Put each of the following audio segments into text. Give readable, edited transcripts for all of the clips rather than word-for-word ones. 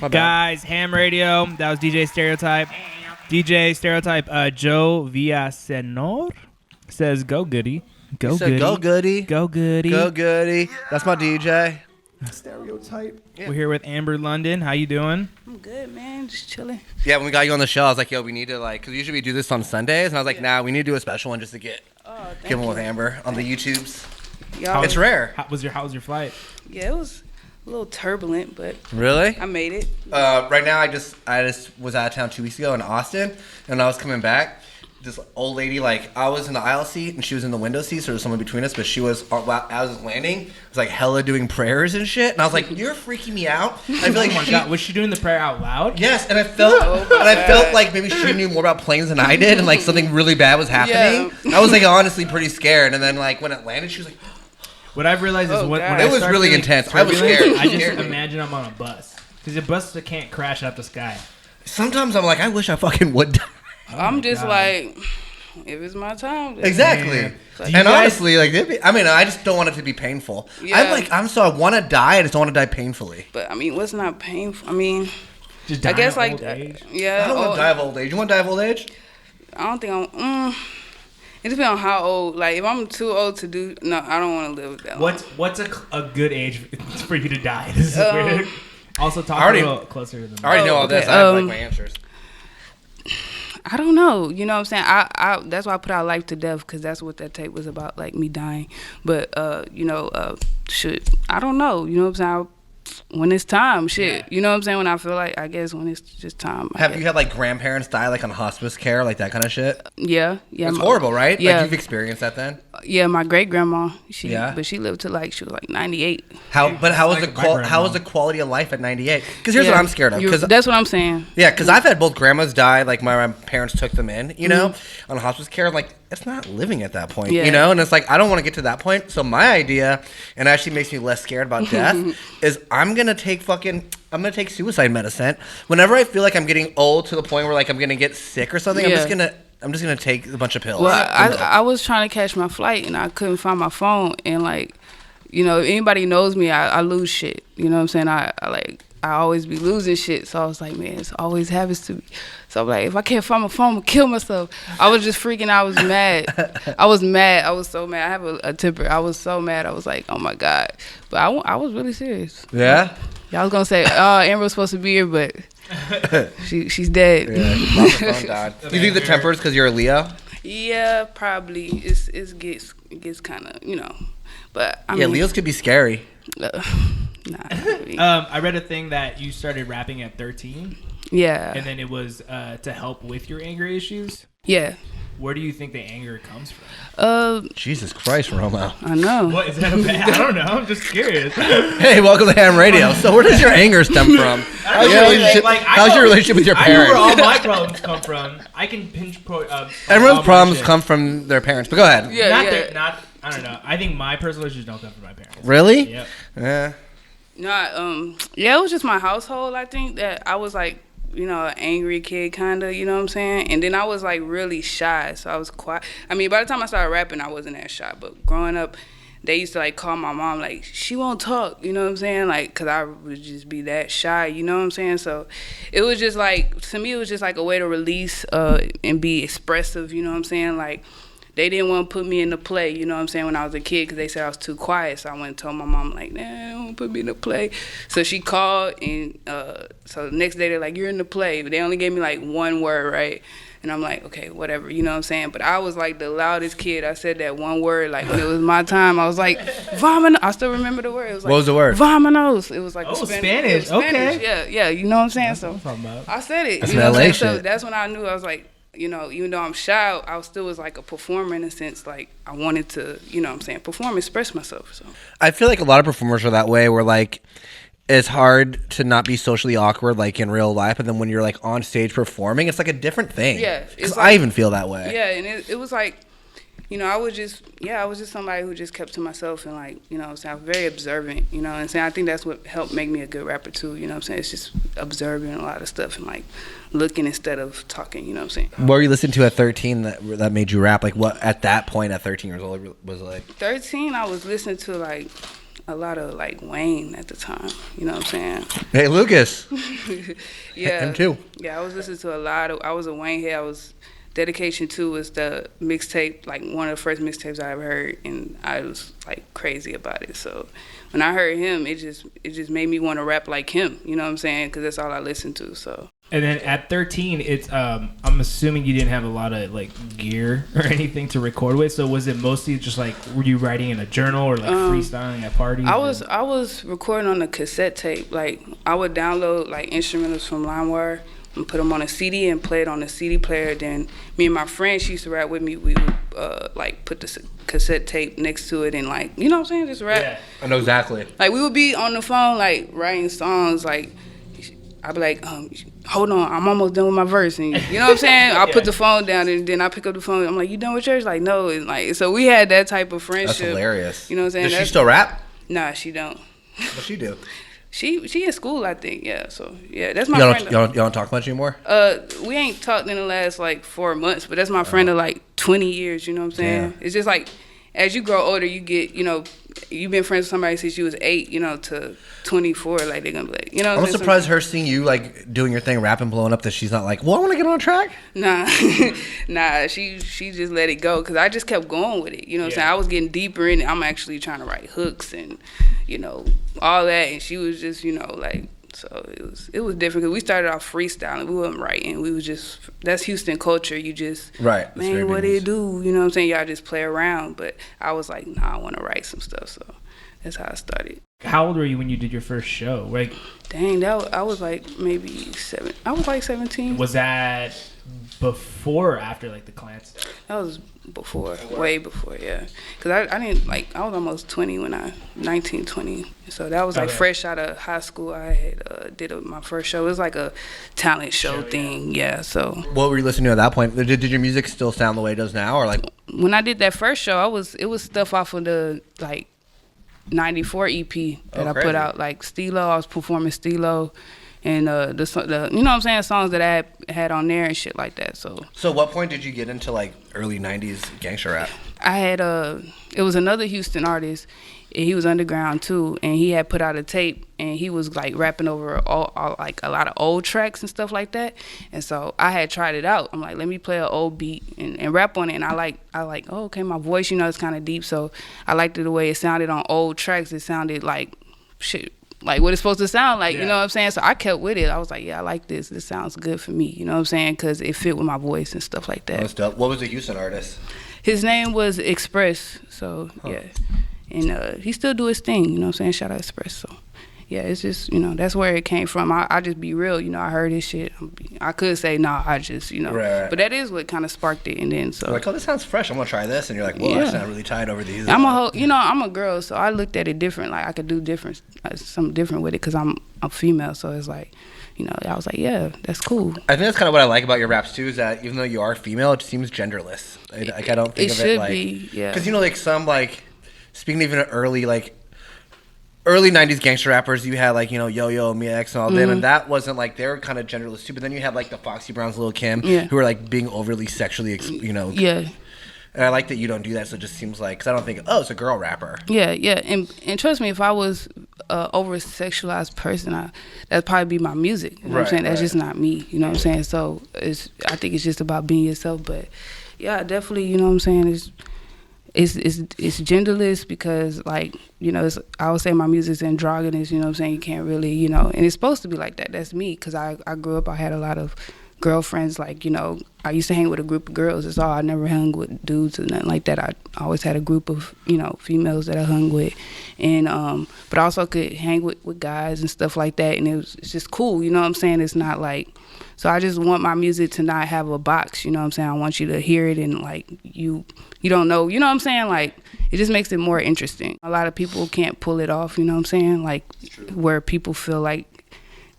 Guys, ham radio. That was DJ Stereotype. DJ Stereotype, Joe Villasenor says, go goody. Go goody. Go goody. Go goody. Go goody. That's my DJ. Stereotype. Yeah. We're here with Amber London. How you doing? I'm good, man. Just chilling. Yeah, when we got you on the show, I was like, yo, we need to, like, because usually we do this on Sundays. And I was like, nah, we need to do a special one just to get one with Amber on the YouTubes. It's rare. How was your flight? Yeah, it was a little turbulent, but really, I made it. Right now, I just was out of town 2 weeks ago in Austin, and when I was coming back, this old lady, like, I was in the aisle seat and she was in the window seat, so there was someone between us, but she was, while I was landing, was like hella doing prayers and shit, and I was like, you're freaking me out. I feel like was she doing the prayer out loud? Yes, and I felt like maybe she knew more about planes than I did, and like something really bad was happening. Yeah. I was like honestly pretty scared, and then like when it landed, she was like, what I've realized is when it was really intense. I was scared. I just imagine I'm on a bus, because the bus can't crash out the sky. Sometimes I'm like, I wish I fucking would die. I'm just like, if it's my time. Exactly. Like, and honestly, like, I just don't want it to be painful. Yeah. I want to die. I just don't want to die painfully. But I mean, what's not painful? I mean, just die, I guess like, yeah. I don't want to die of old age. You want to die of old age? I don't think I'm. It depends on how old. Like, if I'm too old to do, no, I don't want to live that long. What's a good age for you to die? This is weird. Also, talk a little closer to them. I already know all this. I have like my answers. I don't know. You know what I'm saying? I that's why I put out Life to Death, because that's what that tape was about, like me dying. But, I don't know. You know what I'm saying? When it's time, shit. Yeah. You know what I'm saying? When I feel like, I guess when it's just time. Have you had like grandparents die like on hospice care, like that kind of shit? Yeah. It's horrible, right? Yeah. Like you've experienced that then? Yeah, my great grandma. But she lived to like, she was like 98. How was the quality of life at 98? Because here's what I'm scared of. That's what I'm saying. Yeah, because I've had both grandmas die. Like my parents took them in, you know, on hospice care. Like, it's not living at that point, you know? And it's like, I don't want to get to that point. So my idea, and it actually makes me less scared about death, is I'm going to take suicide medicine. Whenever I feel like I'm getting old to the point where like I'm going to get sick or something, I'm just gonna take a bunch of pills. Well, I was trying to catch my flight and I couldn't find my phone, and like, you know, if anybody knows me, I lose shit. You know what I'm saying? I always be losing shit. So I was like, man, it always happens to me. So I'm like, if I can't find my phone, I'm gonna kill myself. I was just freaking. I was mad. I was mad. I was so mad. I have a temper. I was so mad. I was like, oh my God. But I was really serious. Yeah? Y'all was gonna say, Amber was supposed to be here, but she's dead. Yeah, my phone died. Do you think the temper is because you're a Leo? Yeah, probably. It gets kind of, you know. But I mean, Leos could be scary. Nah. I read a thing that you started rapping at 13. Yeah. And then it was to help with your anger issues. Yeah. Where do you think the anger comes from? Jesus Christ, Romo. I know. What is that I don't know. I'm just curious. Hey, welcome to Ham Radio. So where does your anger stem from? How's your relationship with your parents? I know where all my problems come from. I can pinpoint. Everyone's problems come from their parents. But go ahead. I don't know. I think my personal issues don't come from my parents. Really? Yep. Yeah. No, it was just my household. I think that I was like, you know, an angry kid, kind of, you know what I'm saying? And then I was, like, really shy, so I was quiet. I mean, by the time I started rapping, I wasn't that shy. But growing up, they used to, like, call my mom, like, she won't talk, you know what I'm saying? Like, because I would just be that shy, you know what I'm saying? So it was just, like, to me, it was just, like, a way to release and be expressive, you know what I'm saying? Like, they didn't want to put me in the play, you know what I'm saying, when I was a kid, because they said I was too quiet. So I went and told my mom, like, nah, they don't put me in the play. So she called, and so the next day they're like, you're in the play. But they only gave me, like, one word, right? And I'm like, okay, whatever, you know what I'm saying? But I was, like, the loudest kid. I said that one word, like, when it was my time, I was like, vamanos. I still remember the word. It was like, what was the word? Vamanos. It was like Spanish. Spanish. Okay. Yeah, you know what I'm saying? That's what I'm about. I said it. That's you know what I'm saying? shit. So that's when I knew. I was like, you know, even though I'm shy, I still was like a performer in a sense. Like, I wanted to, you know what I'm saying, perform, express myself. So I feel like a lot of performers are that way, where like it's hard to not be socially awkward like in real life, and then when you're like on stage performing, it's like a different thing. Yeah, because like, I even feel that way. Yeah, and it was like, you know, I was just somebody who just kept to myself, and like, you know what I'm saying, I was very observant, you know what I'm saying? I think that's what helped make me a good rapper too, you know what I'm saying? It's just observing a lot of stuff and like looking instead of talking, you know what I'm saying? What were you listening to at 13 that made you rap? Like what at that point at 13 years old was like? 13, I was listening to like a lot of like Wayne at the time. You know what I'm saying? Hey, Lucas. Yeah. Him too. Yeah, I was listening to a lot of. I was a Wayne head. I was. Dedication 2 was the mixtape, like one of the first mixtapes I ever heard, and I was like crazy about it. So when I heard him, it just made me want to rap like him. You know what I'm saying? Because that's all I listened to. So. And then at 13, it's I'm assuming you didn't have a lot of like gear or anything to record with. So was it mostly just like, were you writing in a journal or like freestyling at parties? I was recording on a cassette tape. Like I would download like instrumentals from LimeWire and put them on a CD and play it on the CD player. Then me and my friend, she used to rap with me. We would like put the cassette tape next to it and like, you know what I'm saying, just rap. Yeah. I know exactly. Like we would be on the phone like writing songs. Like I'd be like, hold on, I'm almost done with my verse, and you know what I'm saying. I'll put the phone down and then I pick up the phone. I'm like, you done with yours? Like no, and like so we had that type of friendship. That's hilarious. You know what I'm saying? Does she still rap? Nah, she don't. What she do? She in school, I think. Yeah, so yeah, that's my Y'all friend. y'all don't talk much anymore? We ain't talked in the last like 4 months, but that's my friend of like 20 years. You know what I'm saying? Yeah. It's just like as you grow older, you get, you know, you've been friends with somebody since you was 8, you know, to 24. Like they're gonna be like, you know. I'm surprised her seeing you like doing your thing, rapping, blowing up. That she's not like, well, I want to get on a track. Nah, nah. She just let it go because I just kept going with it. You know what I'm saying? I was getting deeper in it. I'm actually trying to write hooks and, you know, all that. And she was just, you know, like, so it was different because we started off freestyling. We wasn't writing. We was just, that's Houston culture. You just, right. Man, what do you do? You know what I'm saying? Y'all just play around. But I was like, nah, I want to write some stuff. So that's how I started. How old were you when you did your first show? Like, dang, I was like maybe 7. I was like 17. Was that before or after like the Klan stuff? That was before, way before, yeah. Cause I didn't like, I was almost 20 when 19, 20. So that was like fresh out of high school. I had did my first show. It was like a talent show thing, yeah. So what were you listening to at that point? Did your music still sound the way it does now, or like? When I did that first show, it was stuff off of the like 94 EP that I put out, like Stilo. I was performing Stilo. And the you know what I'm saying, songs that I had on there and shit like that. So what point did you get into like early 90s gangster rap? I had it was another Houston artist, and he was underground too, and he had put out a tape and he was like rapping over all like a lot of old tracks and stuff like that. And so I had tried it out. I'm like, let me play an old beat and rap on it. And I like, oh, okay, my voice, you know, it's kind of deep, so I liked it the way it sounded on old tracks. It sounded like shit, like what it's supposed to sound like, you know what I'm saying? So I kept with it. I was like, yeah, I like this. This sounds good for me, you know what I'm saying? Because it fit with my voice and stuff like that. That's dope. What was the Houston artist? His name was Express, so yeah. And he still do his thing, you know what I'm saying? Shout out Express, so. Yeah, it's just, you know, that's where it came from. I just be real, you know, I heard his shit. I could say, nah, I just, you know. Right. But that is what kind of sparked it. And then, so. You're like, oh, this sounds fresh. I'm going to try this. And you're like, whoa, I sound really tight over these. You know, I'm a girl, so I looked at it different. Like, I could do different, something different with it because I'm female. So it's like, you know, I was like, yeah, that's cool. I think that's kind of what I like about your raps, too, is that even though you are female, it seems genderless. Like, I don't think of it like. It should be, yeah. Because, you know, like, some, like, speaking even of early 90s gangster rappers, you had like, you know, Yo-Yo, Mia X and all them, and that wasn't like, they were kind of genderless too, but then you had like the Foxy Browns, Lil' Kim, who were like being overly sexually, you know. Yeah. And I like that you don't do that, so it just seems like, because I don't think, oh, it's a girl rapper. Yeah, yeah, and trust me, if I was a over-sexualized person, that'd probably be my music, you know what I'm saying? That's just not me, you know what I'm saying? So I think it's just about being yourself, but yeah, definitely, you know what I'm saying, it's genderless because, like, you know, I would say my music's androgynous, you know what I'm saying? You can't really, you know, and it's supposed to be like that. That's me, because I grew up, I had a lot of girlfriends, like, you know, I used to hang with a group of girls. That's all. I never hung with dudes or nothing like that. I always had a group of, you know, females that I hung with, and but I also could hang with guys and stuff like that, and it's just cool, you know what I'm saying? It's not like, so I just want my music to not have a box, you know what I'm saying? I want you to hear it and like you don't know, you know what I'm saying? Like, it just makes it more interesting. A lot of people can't pull it off, you know what I'm saying? Like, where people feel like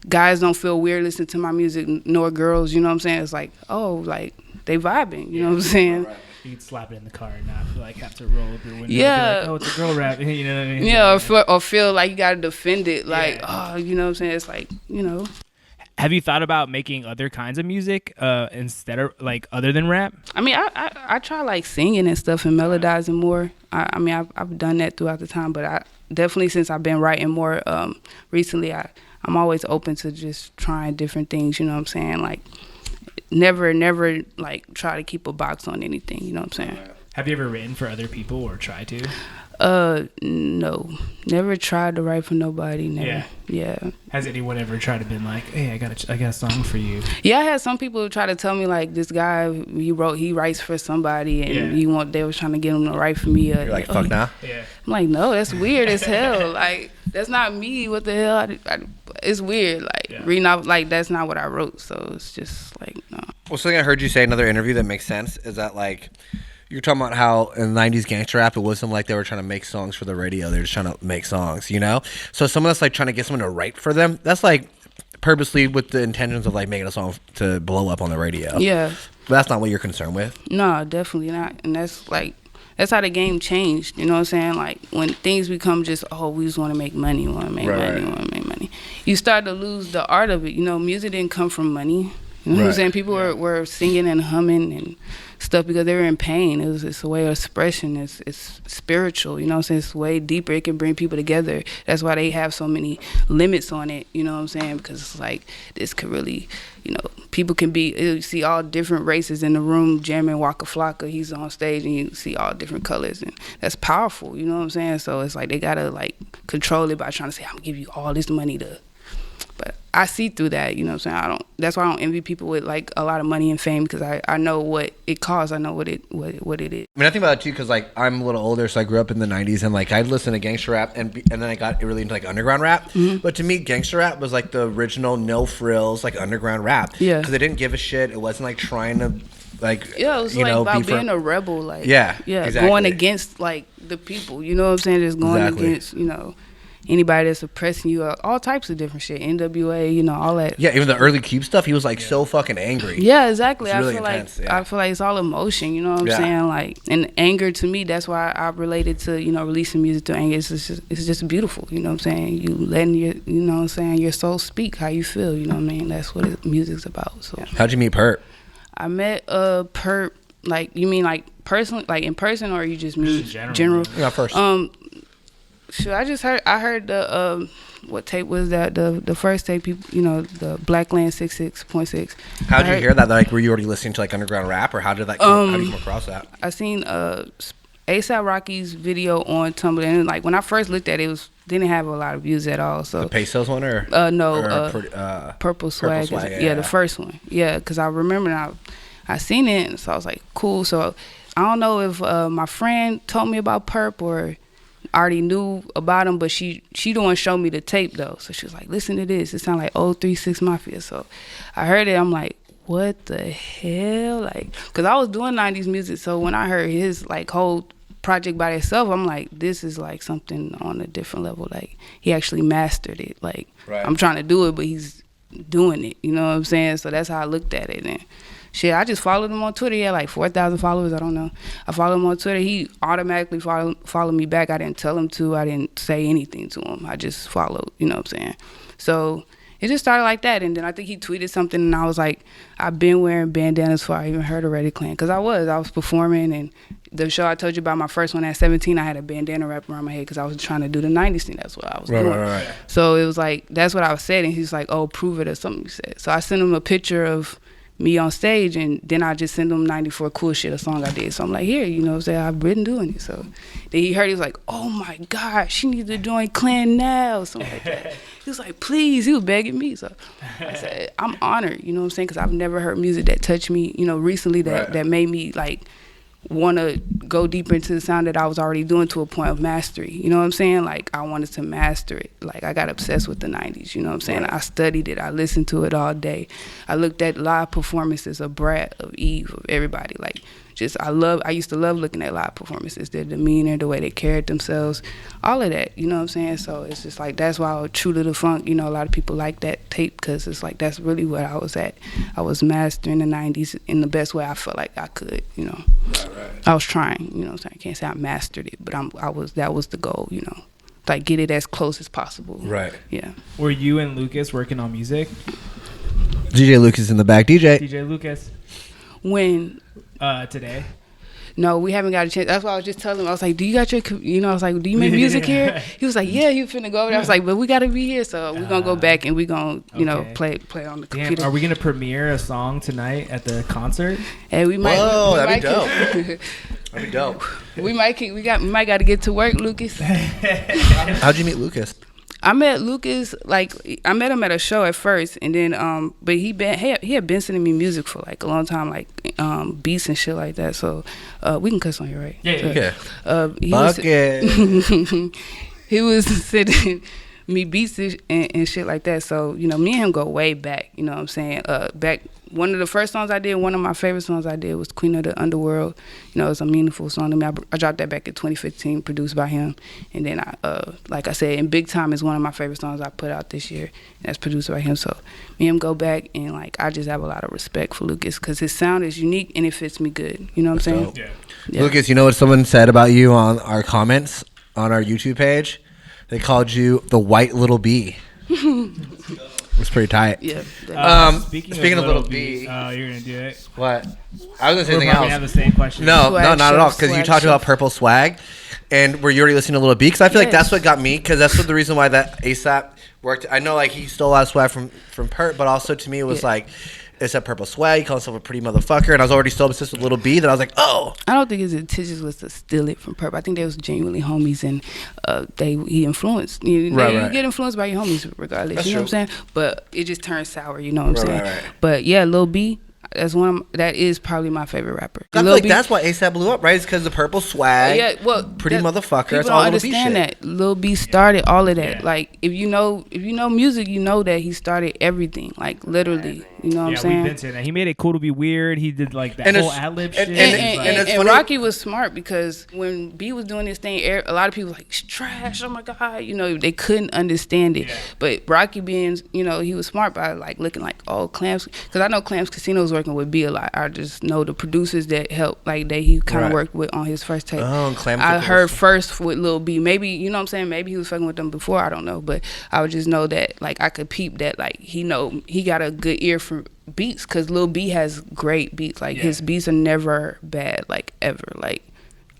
guys don't feel weird listening to my music, nor girls, you know what I'm saying? It's like, oh, like, they vibing, you know what I'm saying? Right. You could slap it in the car and not like have to roll up your window. Yeah. Like, oh, it's a girl rap, you know what I mean? Yeah, or feel like you gotta defend it, like, oh, you know what I'm saying? It's like, you know. Have you thought about making other kinds of music instead of, like, other than rap? I mean, I try, like, singing and stuff and melodizing more. I mean, I've done that throughout the time, but definitely since I've been writing more recently, I'm always open to just trying different things, you know what I'm saying? Like, never, like, try to keep a box on anything, you know what I'm saying? Have you ever written for other people or tried to? No. Never tried to write for nobody, never. Yeah. Has anyone ever tried to been like, hey, I got a song for you? Yeah, I had some people try to tell me, like, this guy, he writes for somebody, and they was trying to get him to write for me. You're like, fuck nah? Yeah. I'm like, no, that's weird as hell. Like, that's not me. What the hell? It's weird. Like, reading out, like, that's not what I wrote. So it's just like, no. Well, something I heard you say in another interview that makes sense is that, like, you're talking about how in the 90s gangster rap, it wasn't like they were trying to make songs for the radio. They're just trying to make songs, you know? So someone that's, like, trying to get someone to write for them, that's, like, purposely with the intentions of, like, making a song to blow up on the radio. Yeah. But that's not what you're concerned with. No, definitely not. And that's, like, that's how the game changed. You know what I'm saying? Like, when things become just, we just want to make money, want to make money. You start to lose the art of it. You know, music didn't come from money. You know what I'm saying? People were singing and humming and stuff because they were in pain. It's a way of expression. It's spiritual. You know what I'm saying? It's way deeper. It can bring people together. That's why they have so many limits on it. You know what I'm saying? Because it's like, this could really, you know, people can be, you see all different races in the room jamming Waka Flocka. He's on stage and you see all different colors. And that's powerful. You know what I'm saying? So it's like they got to, like, control it by trying to say, I'm going to give you all this money to. But I see through that, you know what I'm saying? That's why I don't envy people with, like, a lot of money and fame, because I know what it costs. I know what it is. I mean, I think about it too, because, like, I'm a little older, so I grew up in the 90s, and, like, I'd listen to gangster rap, and then I got really into, like, underground rap. Mm-hmm. But to me, gangster rap was, like, the original no frills, like, underground rap. Yeah. Because they didn't give a shit. It wasn't, like, trying to, like, it was, like, about being a rebel, like, exactly. Going against, like, the people, you know what I'm saying? Just going against, you know, anybody that's oppressing you, all types of different shit, NWA, you know, all that. Yeah, even the early Cube stuff, he was, like, so fucking angry. Yeah, exactly. Really intense, I feel like it's all emotion, you know what I'm saying? Like, and anger, to me, that's why I related to, you know, releasing music through anger. It's just beautiful, you know what I'm saying? You letting your, you know what I'm saying, your soul speak how you feel, you know what I mean? That's what music's about. So how'd you meet Purrp? I met Purrp, like, you mean, like, personally, like, in person, or you just meet general? Yeah, first. Sure, I heard the what tape was that, the first tape, you know, the Black Land 66.6. How'd you hear that? Like, were you already listening to, like, underground rap, or how did that how did you come across that? I seen A$AP Rocky's video on Tumblr, and, like, when I first looked at it, didn't have a lot of views at all. So the Pesos one, or Purple Swag, the first one, because I remember I seen it, and so I was like, cool. So I don't know if my friend told me about Purrp, or I already knew about him, but she the one showed me the tape, though. So she was like, listen to this. It sounds like 036 Mafia. So I heard it. I'm like, what the hell? Like, because I was doing 90s music. So when I heard his, like, whole project by itself, I'm like, this is, like, something on a different level. Like, he actually mastered it. Like, I'm trying to do it, but he's doing it. You know what I'm saying? So that's how I looked at it. And shit, I just followed him on Twitter. He had like 4,000 followers. I don't know. I followed him on Twitter. He automatically followed me back. I didn't tell him to. I didn't say anything to him. I just followed, you know what I'm saying? So it just started like that. And then I think he tweeted something, and I was like, I've been wearing bandanas before I even heard of A.D.D Klan. Because I was performing, and the show I told you about, my first one at 17, I had a bandana wrapped around my head because I was trying to do the 90s thing. That's what I was doing. Right. So it was like, that's what I was saying. And he's like, oh, prove it, or something he said. So I sent him a picture of me on stage, and then I just send him 94 Cool Shit, a song I did. So I'm like, here, you know what I'm saying? I've been doing it. So then he heard, he was like, oh my God, she needs to join Klan now, something like that. He was like, please, he was begging me. So I said, I'm honored, you know what I'm saying? Because I've never heard music that touched me, you know, recently, that made me, like, want to go deeper into the sound that I was already doing to a point of mastery. You know what I'm saying? Like, I wanted to master it. Like, I got obsessed with the 90s, you know what I'm saying? I studied it. I listened to it all day. I looked at live performances of Brat, of Eve, of everybody. Like, just, I used to love looking at live performances, their demeanor, the way they carried themselves, all of that, you know what I'm saying? So it's just like, that's why I was true to the funk. You know, a lot of people like that tape, because it's like, that's really what I was at. I was mastering the 90s in the best way I felt like I could, you know. I was trying, you know what I'm saying? I can't say I mastered it, but that was the goal, you know. Like, get it as close as possible. Right. Yeah. Were you and Lucas working on music? DJ Lucas in the back. DJ Lucas. When? Today. no, we haven't got a chance. That's why I was just telling him. I was like, do you got your, I was like, do you make music here? He was like, yeah, he was finna go over there. I was like, but we got to be here. So we're going to go back and we're going to, play on the computer. Are we going to premiere a song tonight at the concert? Hey, we might. Whoa, that'd be dope. That'd be dope. We might got to get to work, Lucas. How'd you meet Lucas? I met Lucas, I met him at a show at first, and then but he had been sending me music for like a long time, like beats and shit like that. So we can cuss on here, right? Yeah. He was sending me beats and shit like that. So me and him go way back. You know what I'm saying? Back. One of the first songs I did, one of my favorite songs I did was Queen of the Underworld. It's a meaningful song to me. I dropped that back in 2015, produced by him. And then, like I said, and Big Time is one of my favorite songs I put out this year. And that's produced by him. So me and him go back, and, I just have a lot of respect for Lucas because his sound is unique and it fits me good. You know what I'm saying? Yeah. Lucas, you know what someone said about you on our comments on our YouTube page? They called you the white little bee. It's pretty tight. Yeah. Speaking of Little B. Oh, you're going to do it? What? I was going to say something else. else. Have the same question. No, not at all. Because you talked about Purple Swag, and were you already listening to Little B? Because I feel like that's what got me. Because that's the reason why that ASAP worked. I know he stole a lot of swag from Perp, but also to me it was it's a Purple Swag. He called himself a pretty motherfucker, and I was already still obsessed with Little B. That I was like, oh. I don't think his intentions was to steal it from Perp. I think they was genuinely homies, and he influenced. You get influenced by your homies regardless. That's you know true. what I'm saying? But it just turned sour. You know what I'm saying? Right. But yeah, Lil B. That is probably my favorite rapper. I feel like that's why ASAP blew up, right? It's because the Purple Swag. Pretty motherfucker. People That's don't all understand Lil B shit. that Lil B started all of that. Yeah. Like if you know music, you know that he started everything. Like literally, you know what I'm saying? We've been saying that. He made it cool to be weird. He did like that whole ad-lib shit. And Rocky was smart because when B was doing this thing, a lot of people were like, it's trash, oh my God. They couldn't understand it. Yeah. But Rocky being, he was smart by looking like, oh, Clams. Because I know Clams Casino was working with B a lot. I just know the producers that helped, that he kind of worked with on his first tape. Oh, and Clams. I heard first with Lil B. Maybe, you know what I'm saying? Maybe he was fucking with them before. I don't know. But I would just know that, I could peep that, he got a good ear for beats because Lil B has great beats. His beats are never bad, ever.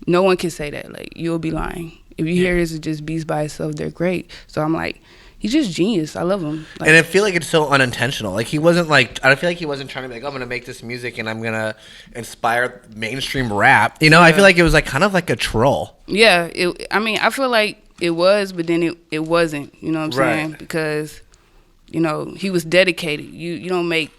No one can say that. You'll be lying. If you hear his just beats by itself, they're great. So I'm he's just genius. I love him. And I feel like it's so unintentional. He wasn't I feel like he wasn't trying to be I'm going to make this music and I'm going to inspire mainstream rap. I feel like it was kind of like a troll. Yeah. I feel like it was, but then it wasn't. You know what I'm saying? Because, he was dedicated. You don't make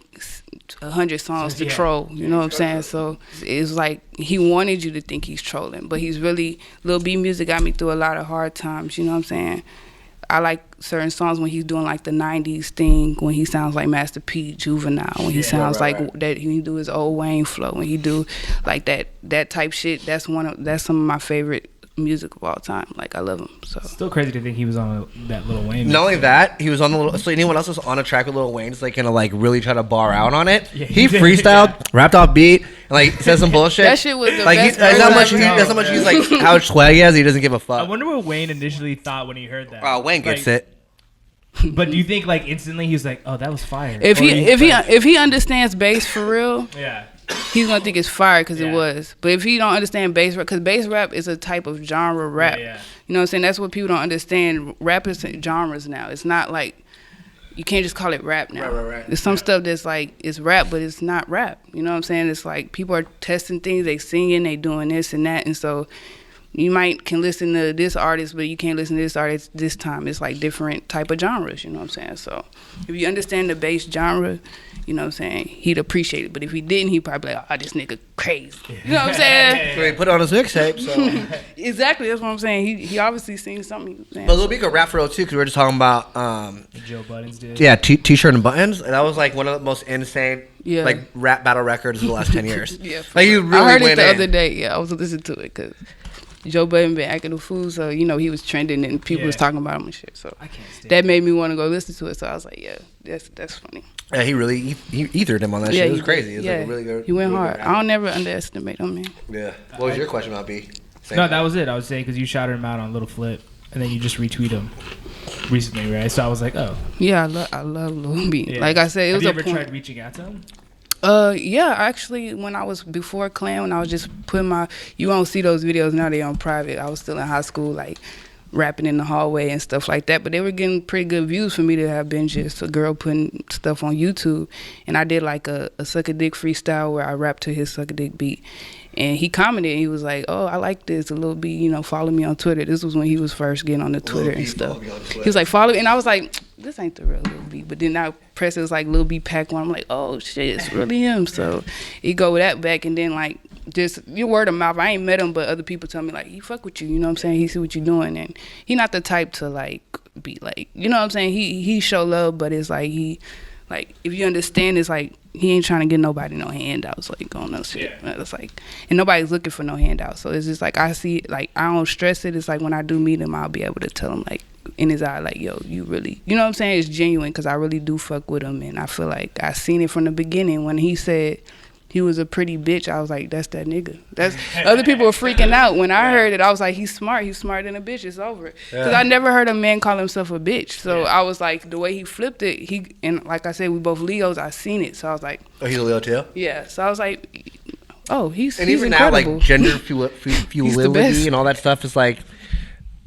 100 songs to troll. You know what I'm saying? So it's he wanted you to think he's trolling, but he's really, Lil B music got me through a lot of hard times. You know what I'm saying? I like certain songs when he's doing the 90s thing, when he sounds like Master P, Juvenile, when he sounds that, he do his old Wayne flow, when he do that type shit. That's some of my favorite music of all time. I love him. So still crazy to think he was on that Lil Wayne. Not only that, he was on the little. So anyone else was on a track with Lil Wayne's gonna really try to bar out on it. Yeah, he freestyled, rapped off beat, and said some bullshit. That shit was the best. That's how much he's how swag he has. He doesn't give a fuck. I wonder what Wayne initially thought when he heard that. Wayne gets it. But do you think instantly he was like, oh, that was fire? If he understands bass for real, yeah. He's gonna think it's fire because it was. But if he don't understand bass rap, because bass rap is a type of genre rap. Yeah. You know what I'm saying? That's what people don't understand. Rap is genres now. It's not you can't just call it rap now. Right. There's some stuff that's it's rap, but it's not rap. You know what I'm saying? It's people are testing things, they singing, they doing this and that, and so you can listen to this artist, but you can't listen to this artist this time. It's different type of genres, you know what I'm saying? So if you understand the bass genre, you know what I'm saying, he'd appreciate it. But if he didn't, he'd probably be like, oh, this nigga crazy. You know what I'm saying? So he put it on his mixtape, so. Exactly, that's what I'm saying. He obviously seen something. But Lil B could rap for real, too, because we were just talking about... Joe Buttons did. Yeah, T-shirt and buttons. And that was one of the most insane... rap battle records of the last 10 years. Yeah. You really I heard it the in. other day. Yeah, I was listening to it because Joe Budden been acting a fool, so he was trending and people was talking about him and shit. So that made me want to go listen to it. So I was like, yeah, that's funny. Yeah, he really he ethered him on that shit. It was crazy. It was a really good. He went really hard. I don't never underestimate him, man. Yeah. What was your question about B? No, that was it. I was saying because you shouted him out on Little Flip, and then you just retweet him recently, right? So I was like, oh. Yeah, I love Lil B. Yeah. Like I said, it was a point. Have you ever tried reaching out to him? Yeah, actually, when I was before Klan, when I was just putting you won't see those videos now, they on private. I was still in high school, like, rapping in the hallway and stuff like that, but they were getting pretty good views for me to have been just a girl putting stuff on YouTube. And I did like a suck a dick freestyle where I rapped to his suck a dick beat. And he commented, and he was like, "Oh, I like this. A Lil B, follow me on Twitter." This was when he was first getting on the Twitter and stuff. He was like, "Follow," and I was like, "This ain't the real Lil B." But then I pressed it was like Lil B Pack One. I'm like, "Oh shit, it's really him." So he go with that back, and then like just your word of mouth. I ain't met him, but other people tell me like he fuck with you. You know what I'm saying? He see what you doing, and he not the type to like be like, you know what I'm saying? He show love, but it's like like if you understand, it's like he ain't trying to get nobody no handouts like on no shit. Yeah. It's like, and nobody's looking for no handouts. So it's just like I see, like I don't stress it. It's like when I do meet him, I'll be able to tell him like in his eye, like, yo, you really, you know what I'm saying? It's genuine because I really do fuck with him, and I feel like I seen it from the beginning when he said he was a pretty bitch. I was like, that's that nigga. That's other people were freaking out when I heard it. I was like, he's smart. He's smarter than a bitch. It's over. Because I never heard a man call himself a bitch. So I was like, the way he flipped it, and like I said, we both Leos. I seen it. So I was like, oh, he's a Leo too. Yeah. So I was like, oh, he's even incredible. now, like gender fluidity and all that stuff is like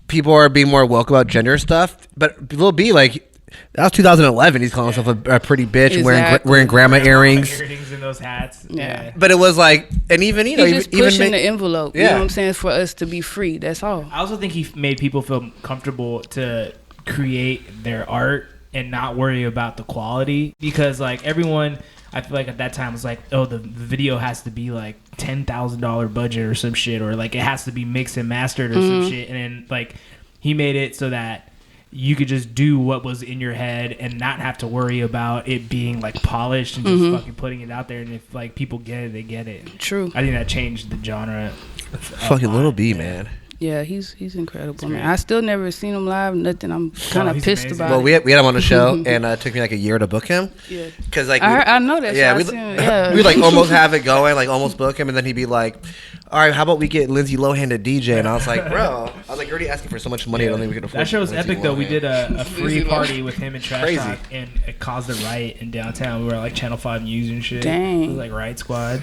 people are being more woke about gender stuff. But Lil B, like, that was 2011. He's calling himself a pretty bitch, exactly. wearing grandma earrings. Earrings and those hats. Yeah. But it was like, and even, he's just pushing the envelope. Yeah. You know what I'm saying? For us to be free. That's all. I also think he made people feel comfortable to create their art and not worry about the quality. Because, like, everyone, I feel like at that time was like, oh, the video has to be like $10,000 budget or some shit. Or, like, it has to be mixed and mastered or some shit. And then, like, he made it so that you could just do what was in your head and not have to worry about it being like polished and just fucking putting it out there. And if like people get it, they get it. True. I think that changed the genre. Fucking Lil B, man. Yeah, he's incredible, man. I still never seen him live, nothing. I'm kind of pissed amazing. about Well, it. we had him on the show, and it took me like a year to book him. Yeah. Because like I know that. Yeah, we we'd like almost have it going, like almost book him, and then he'd be like, "All right, how about we get Lindsay Lohan to DJ?" And I was like, "Bro, I was like, you're already asking for so much money. I don't think we could afford." That show was Lindsay epic though. Lohan. We did a free party with him and Trash Crazy. Talk, and it caused a riot in downtown. We were at, like Channel 5 News and shit. Dang. It was like Riot Squad.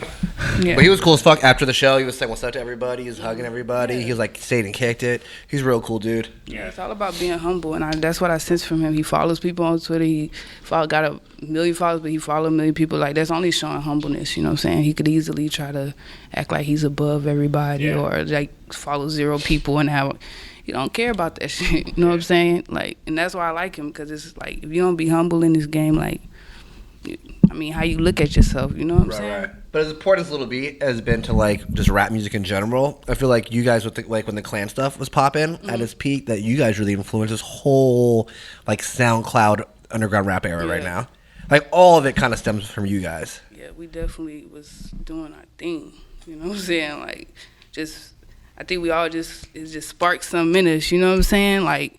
Yeah. But he was cool as fuck after the show. He was saying what's up to everybody. He was hugging everybody. He was like stayed and kicked it. He's a real cool dude. Yeah, it's all about being humble, and that's what I sense from him. He follows people on Twitter. He got a million followers, but he follows a million people. Like, that's only showing humbleness, you know what I'm saying? He could easily try to act like he's above everybody or, like, follow 0 people and have... He don't care about that shit, you know what I'm saying? Like, and that's why I like him, because it's like, if you don't be humble in this game, like, I mean, how you look at yourself, you know what I'm saying? Right. But as important as Lil B has been to like just rap music in general, I feel like you guys with like when the Klan stuff was popping at its peak, that you guys really influenced this whole like SoundCloud underground rap era right now. Like all of it kind of stems from you guys. Yeah, we definitely was doing our thing. You know what I'm saying? Like, just I think we all it just sparked something in us. You know what I'm saying? Like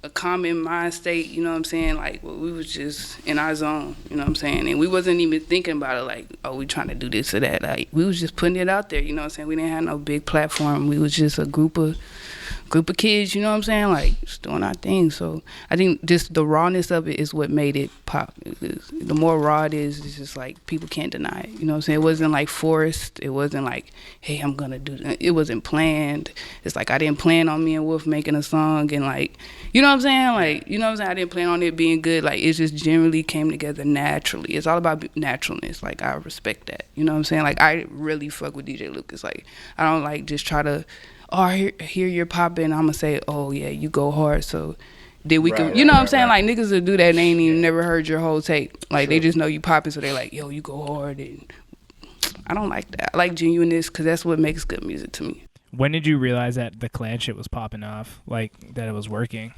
a common mind state, you know what I'm saying? Like, well, we was just in our zone, you know what I'm saying? And we wasn't even thinking about it like, oh, we trying to do this or that. Like, we was just putting it out there, you know what I'm saying? We didn't have no big platform. We was just a group of kids, you know what I'm saying? Like, just doing our thing. So I think just the rawness of it is what made it pop. The more raw it is, it's just like people can't deny it. You know what I'm saying? It wasn't like forced. It wasn't like, hey, I'm gonna do that. It wasn't planned. It's like I didn't plan on me and Wolf making a song and like, you know what I'm saying? Like, you know what I'm saying? I didn't plan on it being good. Like, it just generally came together naturally. It's all about naturalness. Like, I respect that. You know what I'm saying? Like, I really fuck with DJ Lucas. Like, I don't like just try to, oh, I hear you're popping. I'm gonna say, oh yeah, you go hard. So then we can, you know what I'm saying? Like, niggas will do that and they ain't even never heard your whole tape. Like, they just know you popping, so they like, yo, you go hard. And I don't like that. I like genuineness because that's what makes good music to me. When did you realize that the Klan shit was popping off? Like, that it was working?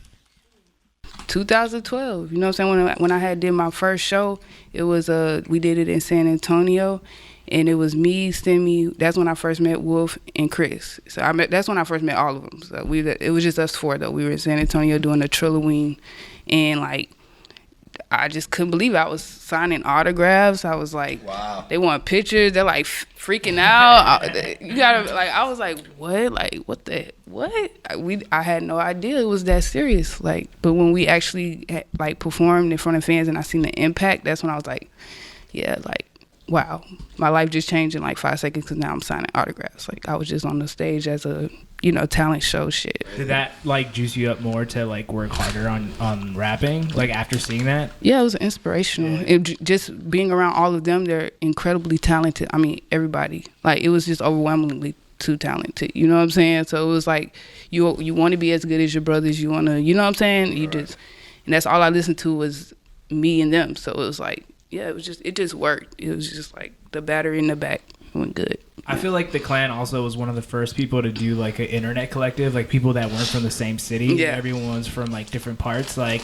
2012, you know what I'm saying? When I did my first show, it was we did it in San Antonio, and it was me, Stimmy. That's when I first met Wolf and Chris. So that's when I first met all of them. So it was just us 4 though. We were in San Antonio doing the Trilloween, and like I just couldn't believe it. I was signing autographs. I was like, wow. They want pictures. They're like freaking out. You gotta like. I was like, what? Like, what the what? I had no idea it was that serious. Like, but when we actually like performed in front of fans and I seen the impact, that's when I was like, yeah, like wow, my life just changed in like 5 seconds because now I'm signing autographs. Like I was just on the stage as a, you know, talent show shit. Did that like juice you up more to like work harder on rapping? Like after seeing that? Yeah, it was inspirational. Just being around all of them, they're incredibly talented. I mean, everybody. Like it was just overwhelmingly too talented. You know what I'm saying? So it was like you want to be as good as your brothers. You want to, you know what I'm saying? You just, and that's all I listened to was me and them. So it was like, yeah, it just worked. It was just like the battery in the back went good. I feel like the Klan also was one of the first people to do like an internet collective, like people that weren't from the same city. Yeah. Everyone was from like different parts. Like,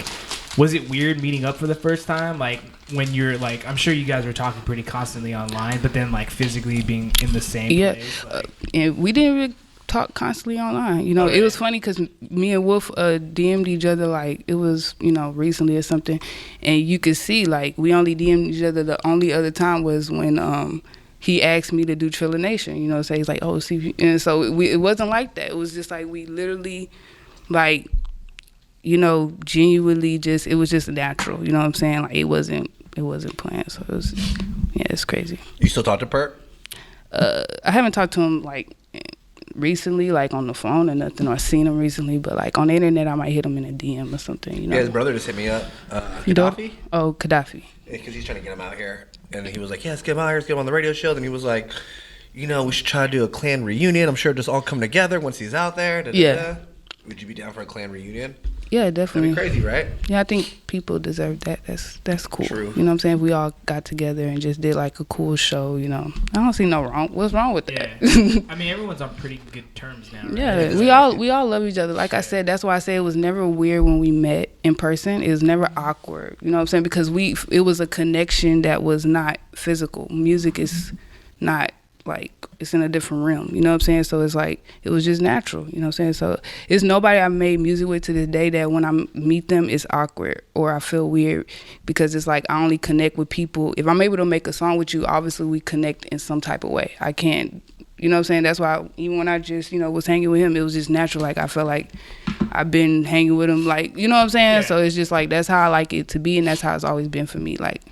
was it weird meeting up for the first time? Like when you're like, I'm sure you guys were talking pretty constantly online, but then like physically being in the same place. Like, and we didn't really talk constantly online. You know, it was funny because me and Wolf DM'd each other like it was, you know, recently or something, and you could see like we only DM'd each other. The only other time was when he asked me to do Triller Nation. You know, so he's like, oh, see, and so it wasn't like that. It was just like we literally, like, you know, genuinely just it was just natural. You know what I'm saying? Like it wasn't planned. So it was, yeah, it's crazy. You still talk to Perp? I haven't talked to him like recently, like on the phone or nothing, or seen him recently, but like on the internet I might hit him in a DM or something, you know. Yeah, his brother just hit me up. Gaddafi? Oh, Gaddafi. Because he's trying to get him out here. And he was like, yeah, let's get him out here, let's get him on the radio show. Then he was like, you know, we should try to do a Klan reunion. I'm sure it'll just all come together once he's out there. Da-da-da. Yeah. Would you be down for a Klan reunion? Yeah, definitely. That'd be crazy, right? Yeah, I think people deserve that. That's cool. True. You know what I'm saying? If we all got together and just did like a cool show, you know. I don't see no wrong. What's wrong with that? yeah. I mean, everyone's on pretty good terms now. Right? Yeah, we all love each other. Like I said, that's why I say it was never weird when we met in person. It was never awkward. You know what I'm saying? Because it was a connection that was not physical. Music is not like, it's in a different realm, you know what I'm saying? So it's like, it was just natural, you know what I'm saying? So it's nobody I made music with to this day that when I meet them, it's awkward or I feel weird, because it's like I only connect with people. If I'm able to make a song with you, obviously we connect in some type of way. I can't, you know what I'm saying? That's why even when I just, you know, was hanging with him, it was just natural. Like I felt like I've been hanging with him, like, you know what I'm saying? Yeah. So it's just like, that's how I like it to be, and that's how it's always been for me. Like,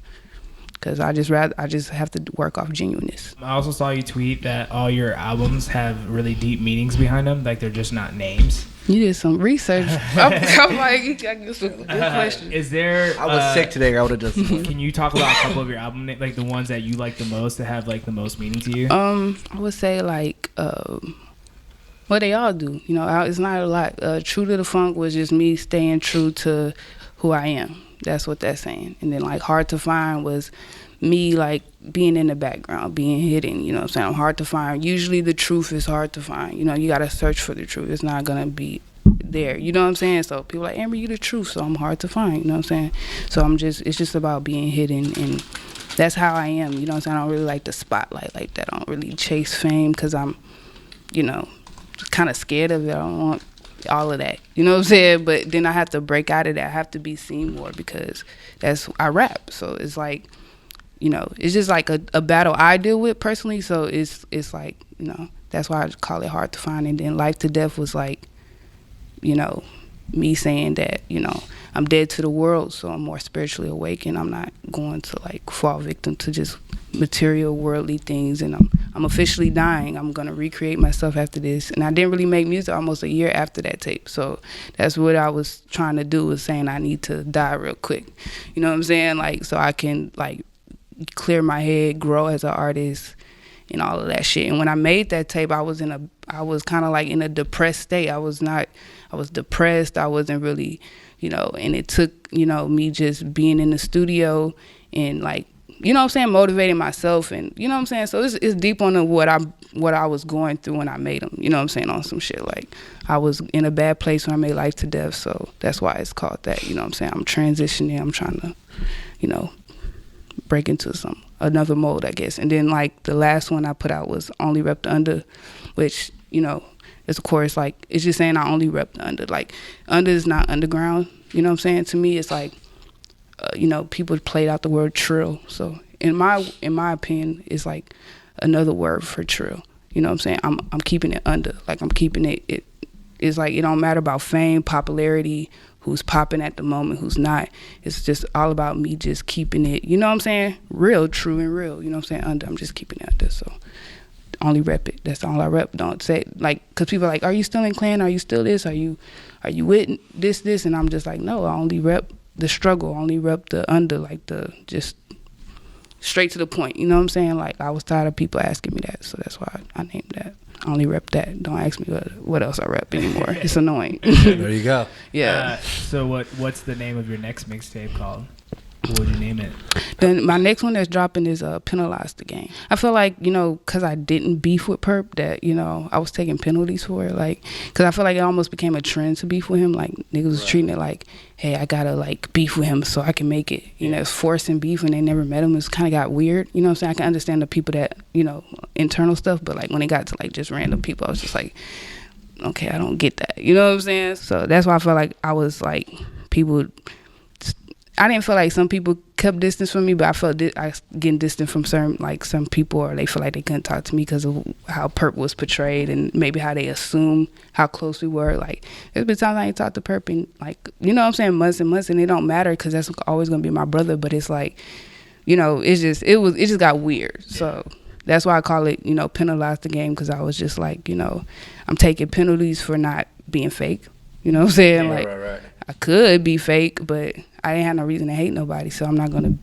because I just have to work off genuineness. I also saw you tweet that all your albums have really deep meanings behind them, like they're just not names. You did some research. I'm like, you got some good questions. Is there? I was sick today. I would have just. Can you talk about a couple of your album, like the ones that you like the most, that have like the most meaning to you? I would say like, well, they all do. You know, it's not a lot. True to the Funk was just me staying true to who I am. That's what that's saying. And then like Hard to Find was me like being in the background, being hidden, you know what I'm saying? I'm hard to find. Usually the truth is hard to find. You know, you got to search for the truth. It's not going to be there. You know what I'm saying? So people are like, Amber, you the truth, so I'm hard to find. You know what I'm saying? So it's just about being hidden, and that's how I am. You know what I'm saying? I don't really like the spotlight like that. I don't really chase fame because I'm, you know, kind of scared of it. I don't want all of that, you know what I'm saying? But then I have to break out of that. I have to be seen more because I rap. So it's like, you know, it's just like a battle I deal with personally. So it's like, you know, that's why I call it Hard to Find. And then Life to Death was like, you know, me saying that, you know, I'm dead to the world, so I'm more spiritually awake, and I'm not going to like fall victim to just material worldly things, and I'm officially dying. I'm gonna recreate myself after this. And I didn't really make music almost a year after that tape, so that's what I was trying to do, was saying I need to die real quick, you know what I'm saying? Like, so I can like clear my head, grow as an artist, and all of that shit. And when I made that tape, I was kind of like in a depressed state. I was depressed. I wasn't really, you know, and it took, you know, me just being in the studio and like, you know what I'm saying, motivating myself, and you know what I'm saying. So it's deep on what I was going through when I made them, you know what I'm saying, on some shit. Like I was in a bad place when I made Life to Death, so that's why it's called that, you know what I'm saying. I'm transitioning, I'm trying to, you know, break into another mode, I guess. And then like the last one I put out was Only Rep the Under, which, you know, it's of course like, it's just saying I only rep the under. Like under is not underground, you know what I'm saying? To me it's like, you know, people played out the word trill. So in my opinion, it's like another word for trill. You know what I'm saying? I'm keeping it under. Like I'm keeping it's like, it don't matter about fame, popularity, who's popping at the moment, who's not. It's just all about me just keeping it, you know what I'm saying, real, true and real, you know what I'm saying, I'm just keeping it under. So only rep it. That's all I rep. Don't say, like, because people are like, are you still in Klan? Are you still this? Are you with this? And I'm just like, no, I only rep the struggle. I only rep the under, like the just straight to the point. You know what I'm saying? Like, I was tired of people asking me that, so that's why I named that. I only rep that. Don't ask me what else I rep anymore. It's annoying. There you go. Yeah. So what's the name of your next mixtape called? What would you name it? Then my next one that's dropping is Penalize the Game. I feel like, you know, because I didn't beef with Purrp, that, you know, I was taking penalties for it. Like, because I feel like it almost became a trend to beef with him. Like, niggas was treating it like, hey, I gotta, like, beef with him so I can make it. You know, it's forcing beef when they never met him. It's kind of got weird. You know what I'm saying? I can understand the people that, you know, internal stuff, but, like, when it got to, like, just random people, I was just like, okay, I don't get that. You know what I'm saying? So that's why I felt like I was, like, people... I didn't feel like some people kept distance from me, but I felt I was getting distant from some people, or they feel like they couldn't talk to me because of how Purrp was portrayed and maybe how they assumed how close we were. Like, there's been times I ain't talked to Purrp in, like, you know what I'm saying, months and months, and it don't matter because that's always gonna be my brother. But it's like, you know, it just got weird. So that's why I call it, you know, Penalize the Game, because I was just like, you know, I'm taking penalties for not being fake. You know what I'm saying? Like, Right. I could be fake, but I didn't have no reason to hate nobody, so I'm not gonna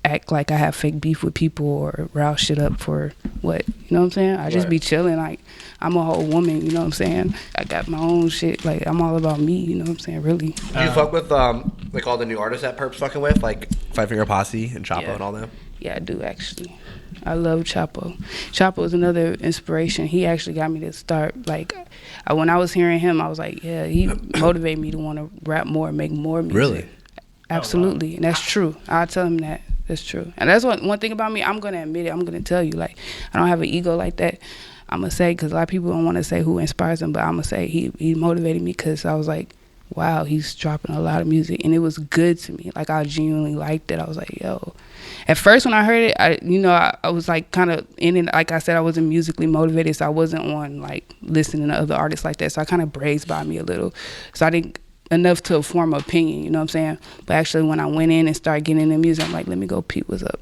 act like I have fake beef with people or rouse shit up for what, you know what I'm saying? I just be chilling, like, I'm a whole woman, you know what I'm saying? I got my own shit, like, I'm all about me, you know what I'm saying, really. Do you fuck with, like, all the new artists that Purrp's fucking with, like Five Finger Posse and Chapo and all them? Yeah, I do, actually. I love Chapo. Chapo is another inspiration. He actually got me to start, like, when I was hearing him, I was like, yeah, he motivated me to want to rap more, make more music. Really? Absolutely. Oh, wow. And that's true. I'll tell him that. That's true. And that's one thing about me, I'm going to admit it. I'm going to tell you, like, I don't have an ego like that. I'm going to say, because a lot of people don't want to say who inspires them, but I'm going to say he motivated me because I was like, wow, he's dropping a lot of music, and it was good to me. Like, I genuinely liked it. I was like, yo. At first, when I heard it, I was like kind of in it. Like I said, I wasn't musically motivated, so I wasn't on like listening to other artists like that. So I kind of grazed by me a little. So I didn't enough to form an opinion, you know what I'm saying? But actually, when I went in and started getting into music, I'm like, let me go peep what's up.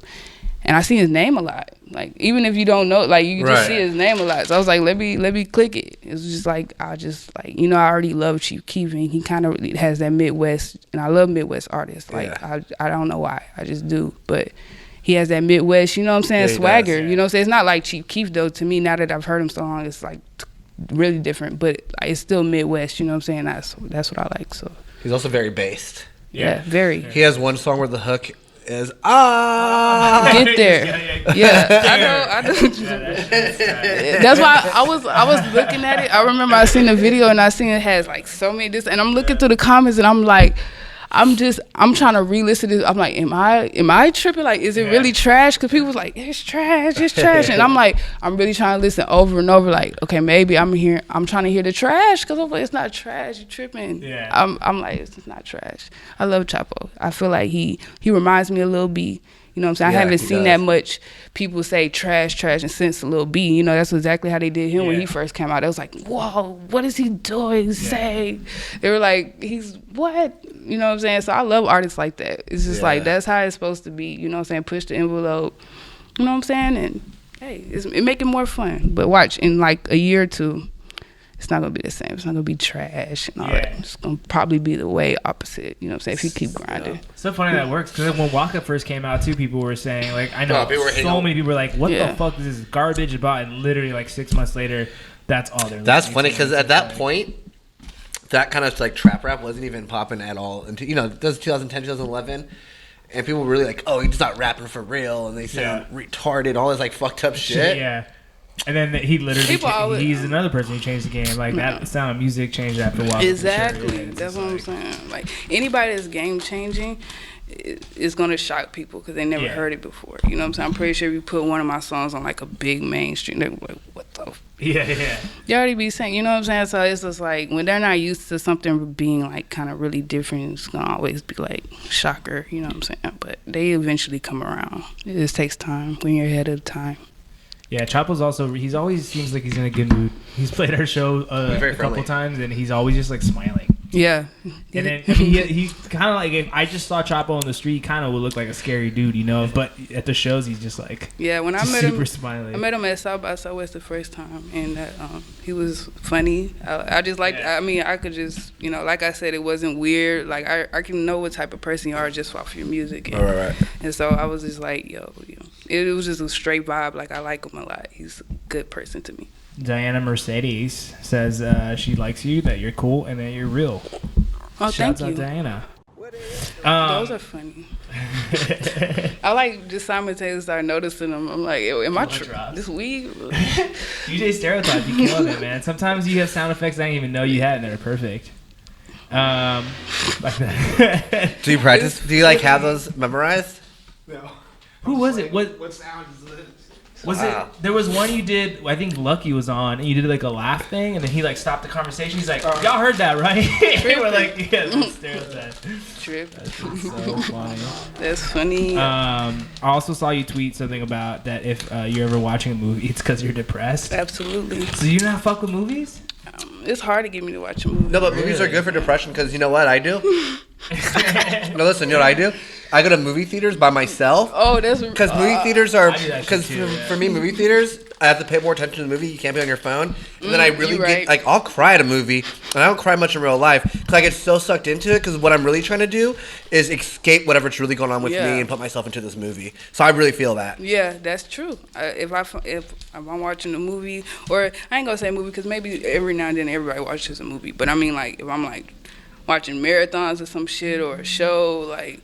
And I see his name a lot. Like, even if you don't know, like, you just see his name a lot. So I was like, let me click it. It was just like, I already love Chief Keef, and he kind of has that Midwest, and I love Midwest artists. Like, I don't know why. I just do. But he has that Midwest, you know what I'm saying, swagger. You know what I'm saying? It's not like Chief Keef, though. To me, now that I've heard him so long, it's like really different. But it's still Midwest, you know what I'm saying? That's what I like. So he's also very based. Yeah, very. He has one song where the hook is get there. Yeah, I know. That's why I was looking at it. I remember I seen the video and I seen it has like so many this, and I'm looking through the comments and I'm like, I'm trying to re-listen to this. I'm like, am I tripping? Like, is it really trash? Because people was like, it's trash. And I'm like, I'm really trying to listen over and over. Like, okay, maybe I'm trying to hear the trash, because I'm like, it's not trash. You tripping? Yeah. I'm like, it's not trash. I love Chapo. I feel like he reminds me of Lil B. You know what I'm saying? I haven't seen that much people say trash, and since Lil B. You know, that's exactly how they did him when he first came out. It was like, whoa, what is he doing? Say. They were like, he's what? You know what I'm saying? So I love artists like that. It's just like, that's how it's supposed to be. You know what I'm saying? Push the envelope. You know what I'm saying? And, hey, it make it more fun. But watch, in like a year or two, it's not going to be the same. It's not going to be trash and all that. It's going to probably be the way opposite. You know what I'm saying? If you keep grinding. It's so funny that works, because when Waka first came out, too, people were saying, like, I know so many people were like, what the fuck is this garbage about? And literally, like, 6 months later, that's all they're That's funny, because at that point, that kind of like trap rap wasn't even popping at all until, you know, that was 2010, 2011. And people were really like, oh, he's not rapping for real. And they sound retarded, all this like fucked up shit. Yeah. And then he literally, he's another person who changed the game. Like, that sound of music changed after a while. Exactly. That's what I'm saying. Like, anybody that's game changing is going to shock people because they never heard it before. You know what I'm saying? I'm pretty sure if you put one of my songs on like a big mainstream, they're like, what the f-? Yeah. You already be saying, you know what I'm saying? So it's just like, when they're not used to something being like kind of really different, it's going to always be like shocker, you know what I'm saying? But they eventually come around. It just takes time when you're ahead of the time. Yeah, Chapo's also, always seems like he's in a good mood. He's played our show a couple times, and he's always just like smiling. Yeah. And then he kind of like, if I just saw Chapo on the street, he kind of would look like a scary dude, you know. But at the shows, he's just like when I met super him, smiley. I met him at South by Southwest the first time, and he was funny. I just like. I mean, I could just like I said, it wasn't weird. Like I can know what type of person you are just off your music. And, Right. And so I was just like, it was just a straight vibe. Like I like him a lot. He's a good person to me. Diana Mercedes says she likes you, that you're cool, and that you're real. Oh, Shouts thank you, Diana. Those are funny. I like just simultaneously start noticing them. I'm like, am I this weed? DJ Stereotype, you killing it, man. Sometimes you have sound effects I didn't even know you had, and they're perfect. Like that. Do you practice? Do you like have those memorized? No. Who was it? What sound is this? Was it? There was one you did. I think Lucky was on, and you did like a laugh thing, and then he like stopped the conversation. He's like, "Y'all heard that, right?" We're like, "Yeah, that's Stereotype." Trip. That's so funny. That's funny. I also saw you tweet something about that if you're ever watching a movie, it's because you're depressed. Absolutely. So you not fuck with movies? It's hard to get me to watch a movie. No, but movies are good for depression because you know what I do? No, listen, you know what I do? I go to movie theaters by myself. Oh, that's because movie theaters are because too, for me movie theaters I have to pay more attention to the movie. You can't be on your phone, and then I really right. get like I'll cry at a movie, and I don't cry much in real life because I get so sucked into it. Because what I'm really trying to do is escape whatever's really going on with me and put myself into this movie. So I really feel that. Yeah, that's true. If I'm watching a movie, or I ain't gonna say movie because maybe every now and then everybody watches a movie, but I mean like if I'm like watching marathons or some shit or a show like.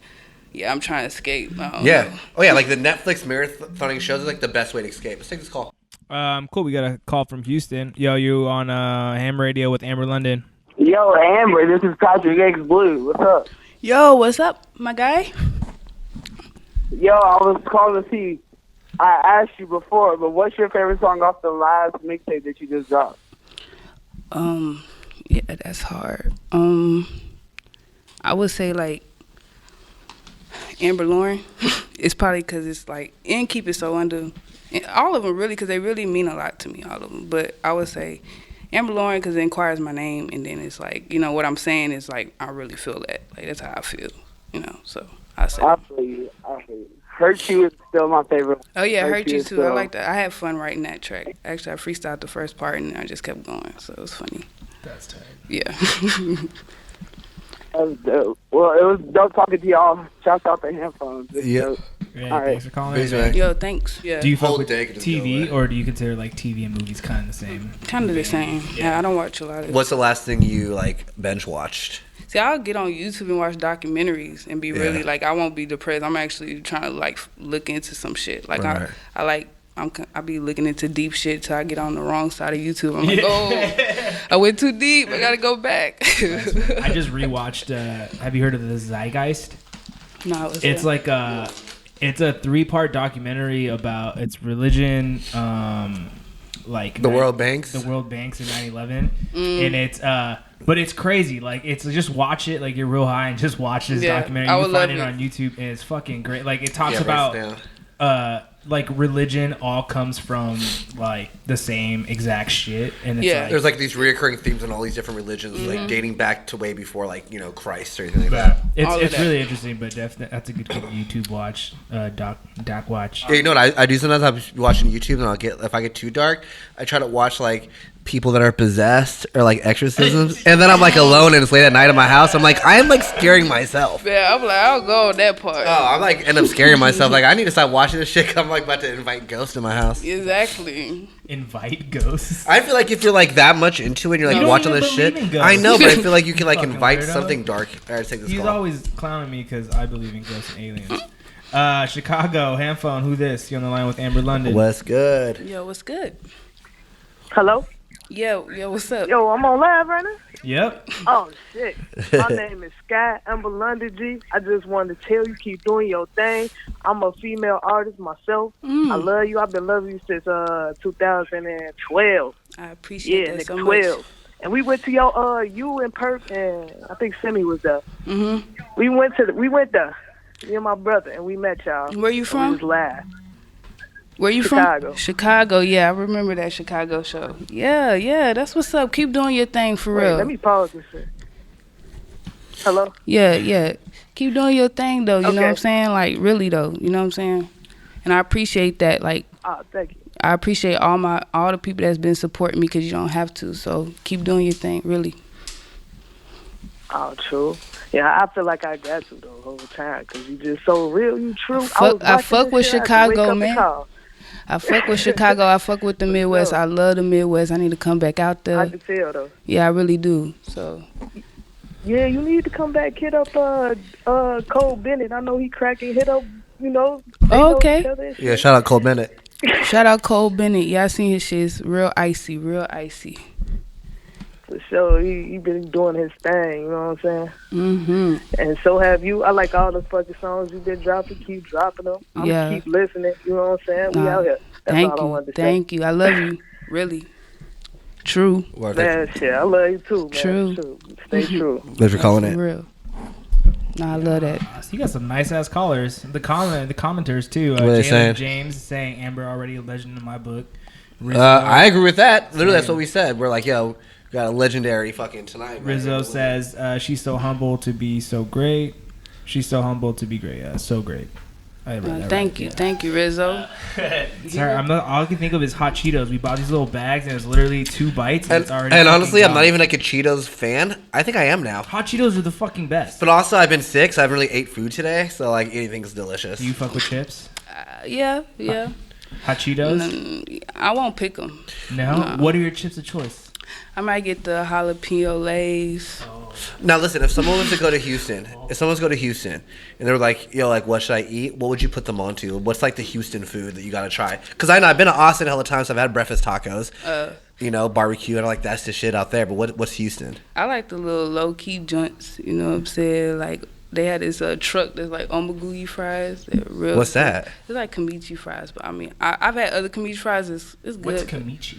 Yeah, I'm trying to escape. Yeah. Oh, yeah, like the Netflix marathoning shows is like the best way to escape. Let's take this call. Cool. We got a call from Houston. Yo, you on Ham Radio with Amber London. Yo, Amber, this is Patrick X Blue. What's up? Yo, what's up, my guy? Yo, I was calling to see. I asked you before, but what's your favorite song off the last mixtape that you just dropped? Yeah, that's hard. I would say like Amber Lauren. It's probably because it's like, and Keep It So Under. All of them really, because they really mean a lot to me, all of them. But I would say Amber Lauren because it inquires my name, and then it's like, what I'm saying is like, I really feel that. Like, that's how I feel, so I say. I feel you. Hurt You is still my favorite. Oh, yeah, Hurt You too. I like that. I had fun writing that track. Actually, I freestyled the first part, and I just kept going, so it was funny. That's tight. Yeah. That was dope. Well, it was dope talking to y'all. Shout out to Headphones. Yeah. Yeah, All right. thanks for calling in, Thanks, man. man. Yo, thanks. Yeah. Do you fuck Whole with day could just TV, go or do you consider like TV and movies kind of the same? Kind of the same. Yeah, I don't watch a lot of. What's the last thing you like binge watched? See, I'll get on YouTube and watch documentaries and be really like, I won't be depressed. I'm actually trying to like look into some shit. Like Right. I be looking into deep shit till I get on the wrong side of YouTube. I'm like, oh, I went too deep. I gotta go back. I just rewatched. Have you heard of the Zeitgeist? No, It's like it's a 3-part documentary about its religion, like The World Banks? the World Banks in 9/11, and it's but it's crazy. Like it's just watch it like you're real high and just watch this documentary. I You would can find love it it. on YouTube, and it's fucking great. Like it talks Yeah, about write it down. like religion all comes from like the same exact shit, and it's Yeah. like, There's like these reoccurring themes in all these different religions, like dating back to way before like Christ or anything like that. it's all of it's that. really interesting, but definitely that's a good YouTube watch, doc watch. Yeah, you know what I do sometimes? I'll be watching YouTube and if I get too dark, I try to watch like people that are possessed or like exorcisms, and then I'm like alone and it's late at night in my house. I'm like I'm like scaring myself. Yeah, I'm like, I'll go on that part. Oh, I'm like end up scaring myself. Like I need to stop watching this shit. 'Cause I'm like about to invite ghosts in my house. Exactly. Invite ghosts. I feel like if you're like that much into it, and you're like You don't watching even this shit. believe in ghosts. I know, but I feel like you can like Fucking invite weirdo. something dark. All right, take this He's call. always clowning me because I believe in ghosts and aliens. Chicago, Handphone, who this? You on the line with Amber London. What's good? Yo, what's good? Hello? Yo, what's up? Yo, I'm on live right now? Yep. Oh, shit. My name is Sky Amber London G. I just wanted to tell you, keep doing your thing. I'm a female artist myself. I love you. I've been loving you since 2012. I appreciate Yeah, that so nigga, much. 12. And we went to your you and Perp, and I think Simi was there. Mhm. We went there. Me and my brother, and we met y'all. Where you And from? we was live. Where you Chicago. from? Chicago. Yeah, I remember that Chicago show. Yeah, that's what's up. Keep doing your thing for Wait, real. let me pause this shit. Hello? Yeah. Keep doing your thing, though. You know what I'm Okay. saying? Like, really, though. You know what I'm saying? And I appreciate that. Like, Oh, thank you. I appreciate all the people that's been supporting me because you don't have to. So keep doing your thing, really. Oh, true. Yeah, I feel like I got to the whole time because you just so real. You true. I fuck with Chicago, man. Call. I fuck with Chicago. I fuck with the Midwest. I love the Midwest. I need to come back out there. I can tell though. Yeah, I really do. So. Yeah, you need to come back, hit up Cole Bennett. I know he cracking. Hit up, Oh, okay. Yeah, shout out Cole Bennett. Shout out Cole Bennett. Yeah, I seen his shit. It's real icy. For sure, he been doing his thing. You know what I'm saying? Mm-hmm. And so have you. I like all the fucking songs you've been dropping. Keep dropping them. I'm Yeah. keep listening. You know what I'm saying? We out here. That's all I wanted to say. Thank you. I love you. Really. True. Man, shit, I love you too, man. True. Stay true. Thanks for calling it. For real. Nah, I love that. So you got some nice ass callers. The commenters too. What are they saying? James is saying Amber already a legend in my book. Rizzo, I agree with that. Literally, that's what we said. We're like, yo, we got a legendary fucking tonight. Rizzo says she's so humble to be so great. She's so humble to be great. Yeah, so great. Thank you, Rizzo. Sorry, all I can think of is hot Cheetos. We bought these little bags and it's literally 2 bites and it's already. And honestly, I'm gone. not even like a Cheetos fan. I think I am now. Hot Cheetos are the fucking best. But also, I've been sick, so I haven't really ate food today. So like, anything's delicious. Do you fuck with chips? Yeah. Hot Cheetos? I won't pick them. No? What are your chips of choice? I might get the jalapeno Lays. Now listen, if someone was to go to Houston, and they were like, yo, like, what should I eat? What would you put them onto? What's like the Houston food that you gotta try? Because I know I've been to Austin a hell of times, so I've had breakfast tacos, barbecue, and that's the shit out there. But what's Houston? I like the little low key joints. You know what I'm saying? Like they had this truck that's like omagui fries. They're real. What's that? It's like Kamichi fries, but I mean, I've had other Kamichi fries. It's good. What's Kamichi?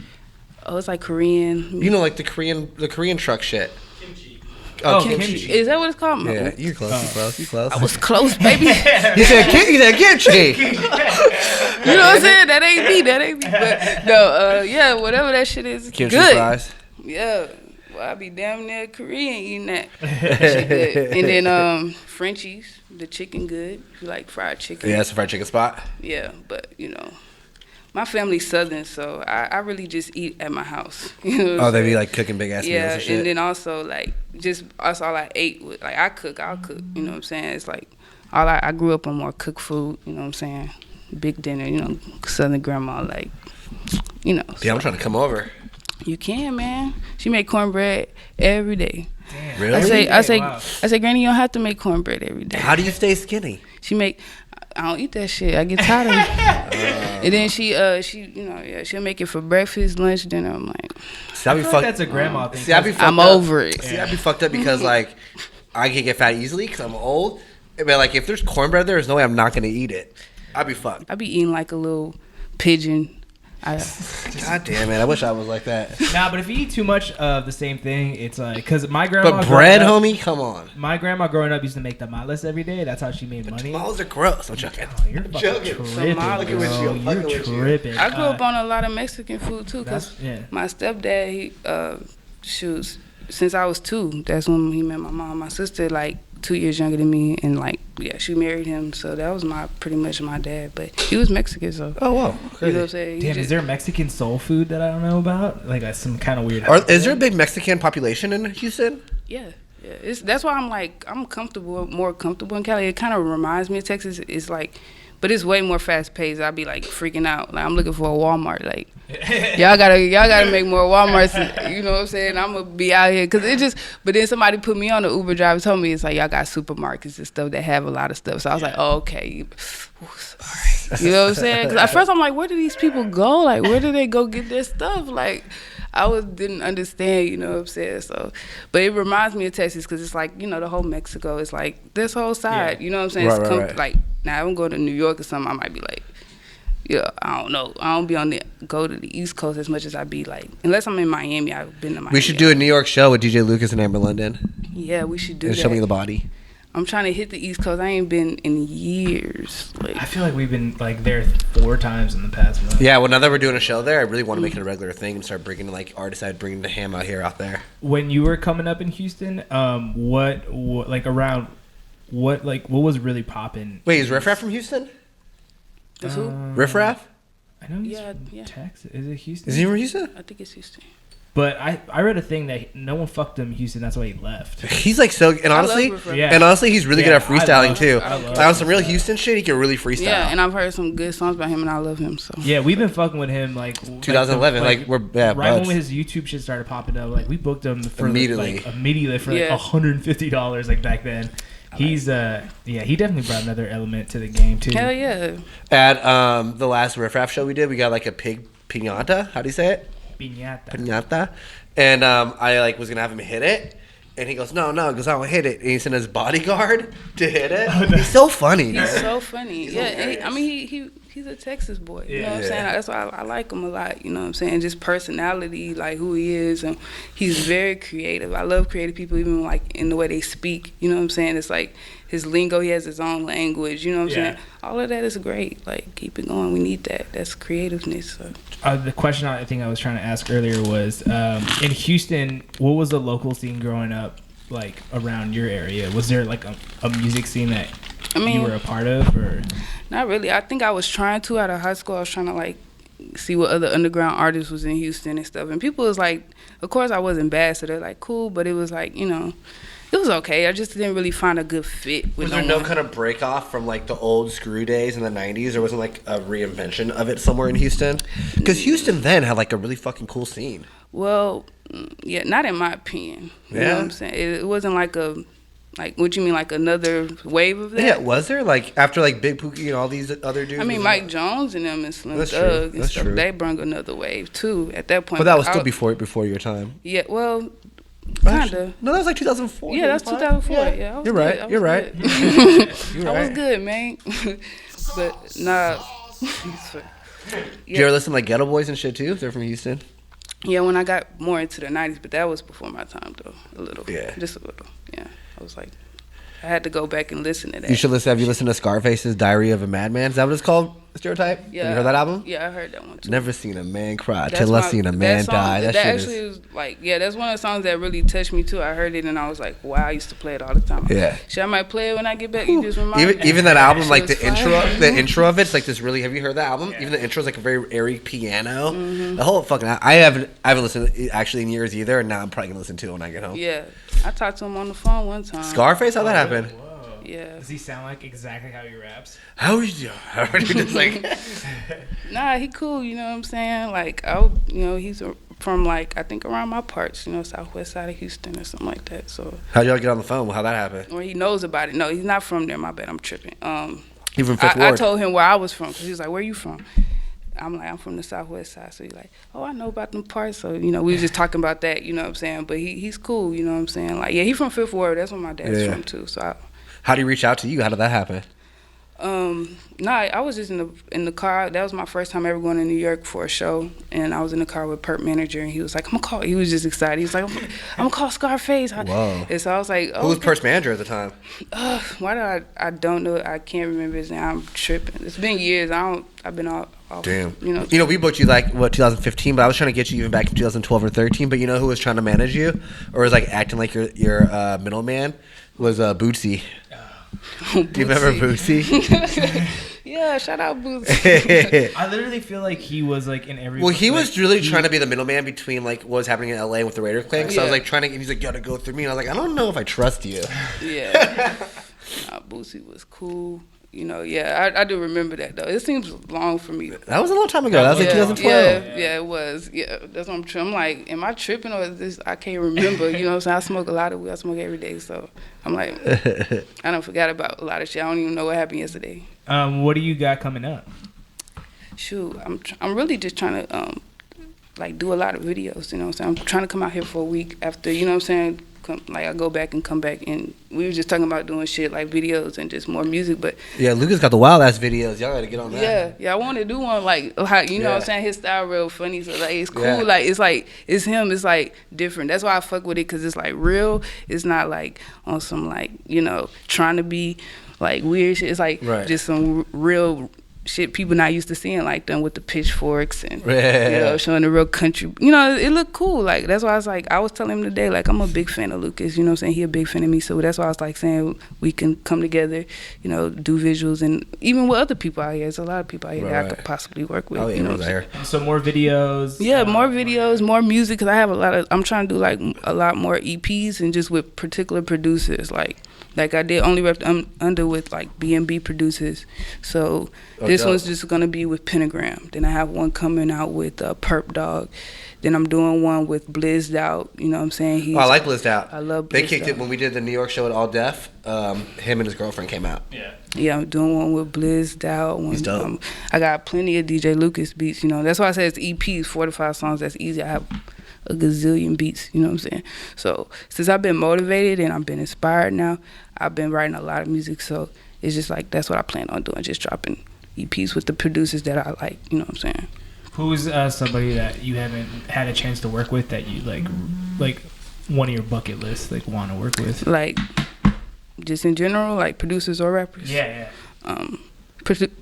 Oh, it's like Korean. You know, like the Korean truck shit. Oh, kimchi. Is that what it's called? Yeah, you're close. You close. I was close, baby. You said kimchi. You know what I'm saying? That ain't me. But no, whatever that shit is, Kimchi good. fries. Yeah. Well, I be damn near Korean eating that. Shit good. And then Frenchies, the chicken good. If you like fried chicken. Yeah, it's a fried chicken spot. Yeah, but my family's Southern, so I really just eat at my house. You know Oh, they be like cooking big ass meals and shit. Yeah, and then also like that's all I ate with. Like I'll cook. You know what I'm saying? It's like I grew up on more cooked food. You know what I'm saying? Big dinner. Southern grandma like. Yeah, I'm trying to come over. You can, man. She make cornbread every day. Damn. Really? I say, Granny, you don't have to make cornbread every day. How do you stay skinny? I don't eat that shit. I get tired of it. And then she'll make it for breakfast, lunch, dinner. I'm like, See, I feel like that's a grandma thing. See, I be fucked I'm up. over it. See, I'd be fucked up because like I can get fat easily because I'm old. But like if there's cornbread there's no way I'm not gonna eat it. I'd be fucked. I be eating like a little pigeon. God damn it! I wish I was like that. Nah, but if you eat too much of the same thing, it's like because my grandma. But bread, homie, come on. My grandma growing up used to make tamales every day. That's how she made money. Tamales are gross. I'm joking. Oh, you're fucking tripping, bro. You're tripping. I grew up on a lot of Mexican food too, cause yeah. my stepdad, since I was 2, that's when he met my mom. My sister, like 2 years younger than me, and like she married him, so that was pretty much my dad. But he was Mexican, so. Oh wow, crazy. You know what I'm saying? Damn, is there Mexican soul food that I don't know about? Like that's some kind of weird. Is there a big Mexican population in Houston? Yeah. That's why I'm more comfortable in Cali. It kind of reminds me of Texas. It's like, but it's way more fast paced. I'd be like freaking out. Like I'm looking for a Walmart. Like y'all gotta make more Walmarts. You know what I'm saying? I'm gonna be out here because But then somebody put me on the Uber driver. Told me it's like y'all got supermarkets and stuff that have a lot of stuff. So I was like, oh, okay. Sorry. You know what I'm saying? Because at first I'm like, where do these people go? Like where do they go get their stuff? Like didn't understand, you know what I'm saying? So, but it reminds me of Texas because it's like, the whole Mexico is like this whole side, you know what I'm saying? Right. Like, now if I'm going to New York or something, I might be like, I don't know. I don't go to the East Coast as much as I be like, unless I'm in Miami, I've been to Miami. We should do a New York show with DJ Lucas and Amber London. Yeah, we should do and that. Show Me the Body. I'm trying to hit the East Coast. I ain't been in years. Like, I feel like we've been like there 4 times in the past month. Yeah, well, now that we're doing a show there, I really want to make it a regular thing and start bringing like artists out, bringing the ham out here, out there. When you were coming up in Houston, what like around what was really popping? Wait, is Riff Raff from Houston? is who? Riff Raff? I know he's Yeah, from yeah. Texas. Is it Houston? Is he from Houston? I think it's Houston. But I read a thing that no one fucked him in Houston. That's why he left. He's like so, and honestly, Riff Raff. Yeah. and honestly, he's really good at I freestyling love- too. I love Like on some real Houston shit, he can really freestyle. Yeah, and I've heard some good songs about him, and I love him. So Yeah, we've been fucking with him like 2011, like, we're right buds. when his YouTube shit started popping up. Like we booked him for Immediately. immediately for like Yeah. $150 like back then. He's he definitely brought another element to the game too. hell yeah. At the last Riff Raff show we did, we got like a pig piñata. How do you say it? Piñata. Piñata. And I like was gonna have him hit it, and he goes, no, because I don't hit it. And he sent his bodyguard to hit it. He's so funny. He's dude. so funny. He's Yeah, hilarious. and I mean he's a Texas boy. You know what I'm Yeah. saying? That's why I like him a lot. You know what I'm saying? Just personality, like who he is, and he's very creative. I love creative people, even like in the way they speak. You know what I'm saying? It's like his lingo. He has his own language. You know what I'm saying? All of that is great. Like keep it going. We need that. That's creativeness. So. The question I think I was trying to ask earlier was in Houston, what was the local scene growing up like around your area? Was there like a music scene that you were a part of, or Not really. I think I was trying to out of high school. I was trying to like see what other underground artists was in Houston and stuff. And people was like, of course I wasn't bad, so they're like cool, but it was like, you know, it was okay. I just didn't really find a good fit with Was there no kind of break off from like the old screw days in the 90s? Or wasn't like a reinvention of it somewhere in Houston? Because Houston then had like a really fucking cool scene. Well, yeah, not in my opinion. You know Yeah. what I'm saying? It wasn't like what you mean, like another wave of that? Yeah, was there? Like after like Big Pookie and all these other dudes? I mean, was Mike it- Jones and them and Slim That's Thug true. and That's stuff, true. they brung another wave too at that point. But that was I- still before your time. Yeah, well, Actually, kinda. No, that was like 2004. Yeah, that's 2004. Yeah, I was You're good. right. I was You're right. good. You're I was right. good, man. But nah. Did you ever listen to like Ghetto Boys and shit too? They're from Houston. Yeah, when I got more into the 90s, but that was before my time though, a little. Yeah. Just a little. Yeah, I was like, I had to go back and listen to that. You should listen. Have you listened to Scarface's Diary of a Madman? Is that what it's called? Stereotype. Yeah. Have you heard that album? Yeah, I heard that one too. Never seen a man cry That's till I my- seen a man song- die. That shit actually is. was like, yeah, that's one of the songs that really touched me too. I heard it and I was like, wow, I used to play it all the time. Yeah. Shit, I might play it when I get back. You just remind me. Even that album, Shit like was the intro, fire. the intro of it's like this really. Have you heard that album? Even the intro is like a very airy piano. Mm-hmm. The whole fucking. I haven't listened to it actually in years either, and now I'm probably gonna listen to it when I get home. Yeah, I talked to him on the phone one time. Scarface, how that happened? Whoa. Yeah. Does he sound like exactly how he raps? How is you? Just like. Nah, he cool, you know what I'm saying? Like, he's from, like, I think around my parts, you know, southwest side of Houston or something like that. So, How'd y'all get on the phone? How that happened? or he knows about it. No, he's not from there. My bad, I'm tripping. He from Fifth I Ward. told him where I was from because he was like, where you from? I'm like, I'm from the southwest side. So he's like, oh, I know about them parts. So, you know, we was just talking about that, you know what I'm saying? But he's cool, you know what I'm saying? Like, yeah, he from Fifth Ward. That's where my dad's Yeah. from, too. So, How do you reach out to you? How did that happen? I was just in the car. That was my first time ever going to New York for a show, and I was in the car with Perp manager, and he was like, "I'm gonna call." He was just excited. He was like, "I'm gonna call Scarface." Whoa. And so I was like, "Oh, Who was Perk's manager at the time? why do I don't know. I can't remember his name. I'm tripping. It's been years. I've been off. Damn. You know. You know, we booked you like, 2015, but I was trying to get you even back in 2012 or 13, but you know who was trying to manage you? Or was like acting like your middleman? Was Bootsy. Do you remember Bootsy? Yeah, shout out Bootsy. I literally feel like he was like in every. Well, he like, was really trying to be the middleman between like what was happening in LA with the Raider Clan. So I was Yeah. like trying to, and he's like, you gotta go through me. And I was like, I don't know if I trust you. Yeah. Bootsy was cool. You know, yeah, I do remember that though. It seems long for me. That was a long time ago. That was like 2012. Yeah, it was. Yeah, that's what I'm tripping. I'm like, am I tripping or is this? I can't remember. You know what I'm saying? I smoke a lot of weed. I smoke every day. So I'm like, I don't forgot about a lot of shit. I don't even know what happened yesterday. What do you got coming up? Shoot, I'm really just trying to like do a lot of videos. You know what I'm saying? I'm trying to come out here for a week after, you know what I'm saying, I go back and come back, and we were just talking about doing shit like videos and just more music. But yeah, Lucas got the wild ass videos. Y'all gotta get on that. Yeah, I want to do one like how you know what I'm saying. His style real funny, so like it's cool. Like it's him. It's like different. That's why I fuck with it, because it's like real. It's not like on some like trying to be like weird shit. It's like just some real shit people not used to seeing, like them with the pitchforks and showing the real country. It looked cool. Like that's why I was like, I was telling him today, like I'm a big fan of Lucas. You know what I'm saying? He a big fan of me, so that's why I was like saying we can come together, do visuals, and even with other people out here. There's a lot of people out here that I could possibly work with. Oh yeah, so more videos. Yeah, more videos, more music. Cause I have I'm trying to do like a lot more EPs and just with particular producers, like I did Only Rep Under with like B&B producers. So this one's just gonna be with Pentagram. Then I have one coming out with Perp Dog. Then I'm doing one with Blizzed Out. You know what I'm saying? I like Blizzed Out. I love They Blizzed kicked Out. it when we did the New York show at All Deaf. Him and his girlfriend came out. Yeah, I'm doing one with Blizzed Out. He's dope. I got plenty of DJ Lucas beats. That's why I said it's EPs, 4 to 5 songs. That's easy. I have a gazillion beats. You know what I'm saying? So since I've been motivated and I've been inspired now, I've been writing a lot of music. So it's just like that's what I plan on doing, just dropping EPs with the producers that I like. You know what I'm saying? Who's somebody that you haven't had a chance to work with that you like one of your bucket lists, like want to work with? Like just in general, like producers or rappers? Yeah.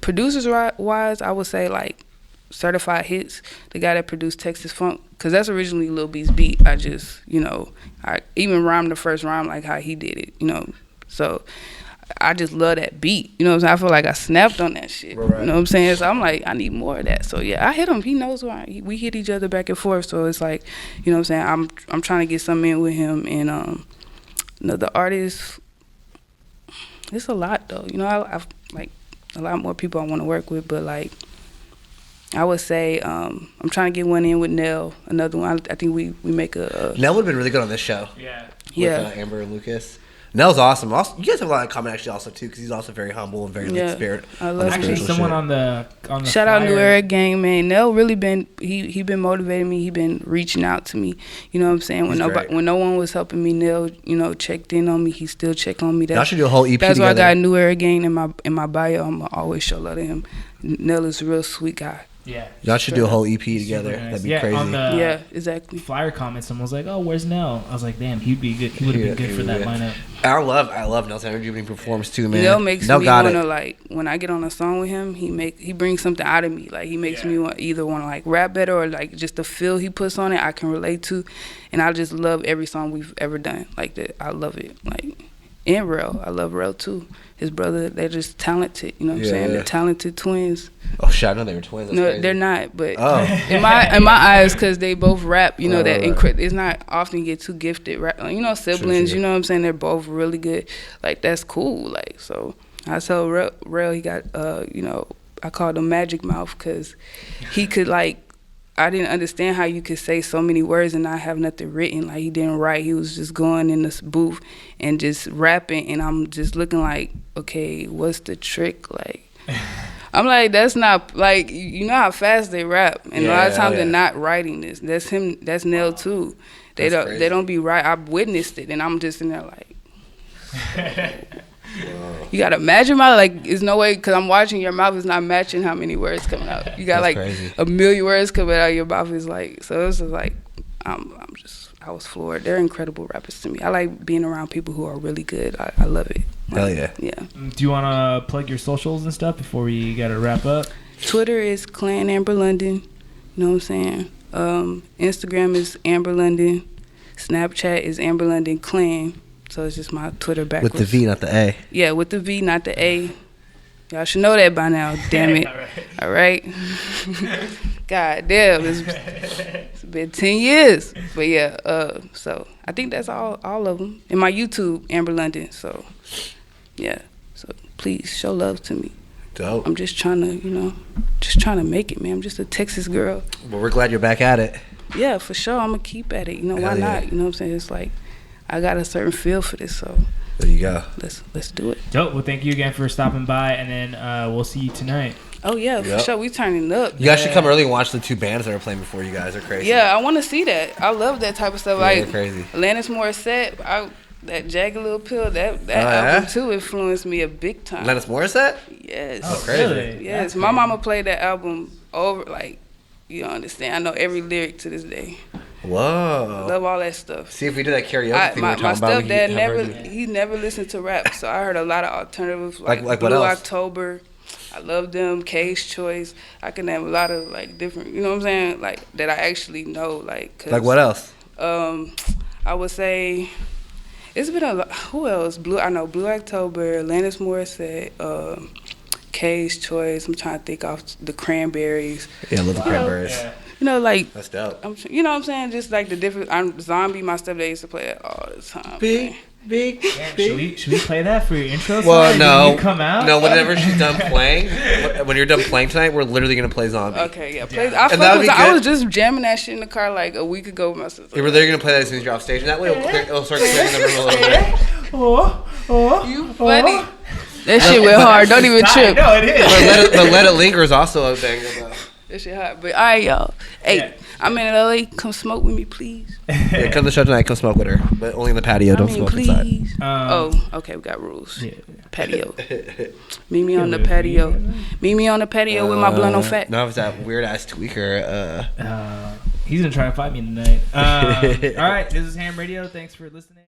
Producers wise, I would say like Certified Hits, the guy that produced Texas Funk, because that's originally Lil B's beat. I just, I even rhymed the first rhyme like how he did it, So I just love that beat. You know what I'm saying? I feel like I snapped on that shit. Right. You know what I'm saying? So I'm like, I need more of that. So yeah, I hit him. He knows where we hit each other back and forth. So it's like, you know what I'm saying? I'm trying to get something in with him. And the artists, it's a lot though. I've like a lot more people I want to work with, but like I would say I'm trying to get one in with Nell. Another one. I think we make a. Nell would have been really good on this show. Yeah. With Amber and Lucas. Nell's awesome. Also, you guys have a lot in common actually also too, because he's also very humble and very spirit. I love actually someone on the shout flyer. out New Era Gang, man. Nell really been he been motivating me. He been reaching out to me. You know what I'm saying? When no one was helping me, Nell checked in on me. He still checked on me. Y'all should do a whole EP That's together. why I got New Era Gang in my bio. I'm gonna always show love to him. Nell is a real sweet guy. Yeah. Y'all should do a whole EP together. Nice. That'd be crazy. On the exactly. flyer comment, someone was like, "Oh, where's Nell?" I was like, "Damn, he'd be good. He would have been good for that lineup." I love Nell's energy when he performs too, man. Nell makes me wanna like when I get on a song with him, he brings something out of me. Like he makes me either want to like rap better or like just the feel he puts on it I can relate to, and I just love every song we've ever done. Like that, I love it. Like and Rel, I love Rel too. His brother, they're just talented. You know what I'm saying? They're talented twins. Oh shit, I know they were twins. That's no, crazy. They're not. But in my eyes, because they both rap. It's not often get too gifted. Siblings. True. You know what I'm saying? They're both really good. Like that's cool. Like so, I told Rel he got I called him Magic Mouth because he could like. I didn't understand how you could say so many words and not have nothing written. Like he didn't write. He was just going in this booth and just rapping, and I'm just looking like, okay, what's the trick? Like, I'm like, that's not like you know how fast they rap, and a lot of times they're not writing this. That's him. That's Nell too. They don't be right. I've witnessed it, and I'm just in there like. You gotta imagine there's no way because I'm watching your mouth is not matching how many words coming out. You got crazy. a million words coming out of your mouth is like so it's just like I was floored. They're incredible rappers to me. I like being around people who are really good. I love it. Hell yeah. Yeah. Do you want to plug your socials and stuff before we gotta wrap up? Twitter is Clan Amber London. You know what I'm saying? Instagram is Amber London. Snapchat is Amber London Clan. So it's just my Twitter backwards. With the V, not the A. Yeah, with the V, not the A. Y'all should know that by now, damn it. All right. God damn, it's been 10 years. But yeah, so I think that's all of them. And my YouTube, Amber London. So yeah, so please show love to me. Dope. I'm just trying to make it, man. I'm just a Texas girl. Well, we're glad you're back at it. Yeah, for sure. I'm gonna keep at it. Why not? You know what I'm saying? It's like I got a certain feel for this, so there you go. Let's do it. Dope. Well, thank you again for stopping by, and then we'll see you tonight. Oh yeah, for sure. We turning up. You guys should come early and watch the 2 bands that are playing before you guys are crazy. Yeah, I want to see that. I love that type of stuff. Yeah, like crazy. Alanis Morissette, that Jagged Little Pill, that album too influenced me a big time. Alanis Morissette? Yes. Oh, crazy. Really? Yes, my mama played that album over, like, you don't understand. I know every lyric to this day. Whoa. Love all that stuff. See, if we did that karaoke thing we were my talking about. stepdad he never listened to rap, so I heard a lot of alternatives like what Blue else? October. I love them. Cage Choice. I can name a lot of like different. You know what I'm saying? Like that I actually know. Like what else? I would say it's been a lot. Who else? I know Blue October, Alanis Morissette, Cage Choice. I'm trying to think off the Cranberries. Yeah, I love the Cranberries. Yeah. You know, like That's dope. you know what I'm saying? Just like the different. Zombie. My stepdad used to play it all the time. Big. Should we play that for your intro? Well, song? no. You come out? No, whenever she's done playing, when you're done playing tonight, we're literally going to play Zombie. Okay, yeah. Play, Yeah. I was just jamming that shit in the car like a week ago with my sister. We're literally going to play that as soon as you're off stage. And that way it'll start clearing the room a little bit. You funny. That shit went hard. Don't even trip. No, it is. But Let It Linger is also a banger. That shit hot. But all right, y'all. Hey, Yeah. I'm in LA. Come smoke with me, please. Yeah, come to the show tonight. Come smoke with her. But only in the patio. Don't smoke inside. Please. Okay, we got rules. Yeah. Patio. Meet me on the patio. Meet me on the patio with my blunt on fat. No, it's that weird ass tweaker. He's gonna try to fight me tonight. All right, this is Ham Radio. Thanks for listening.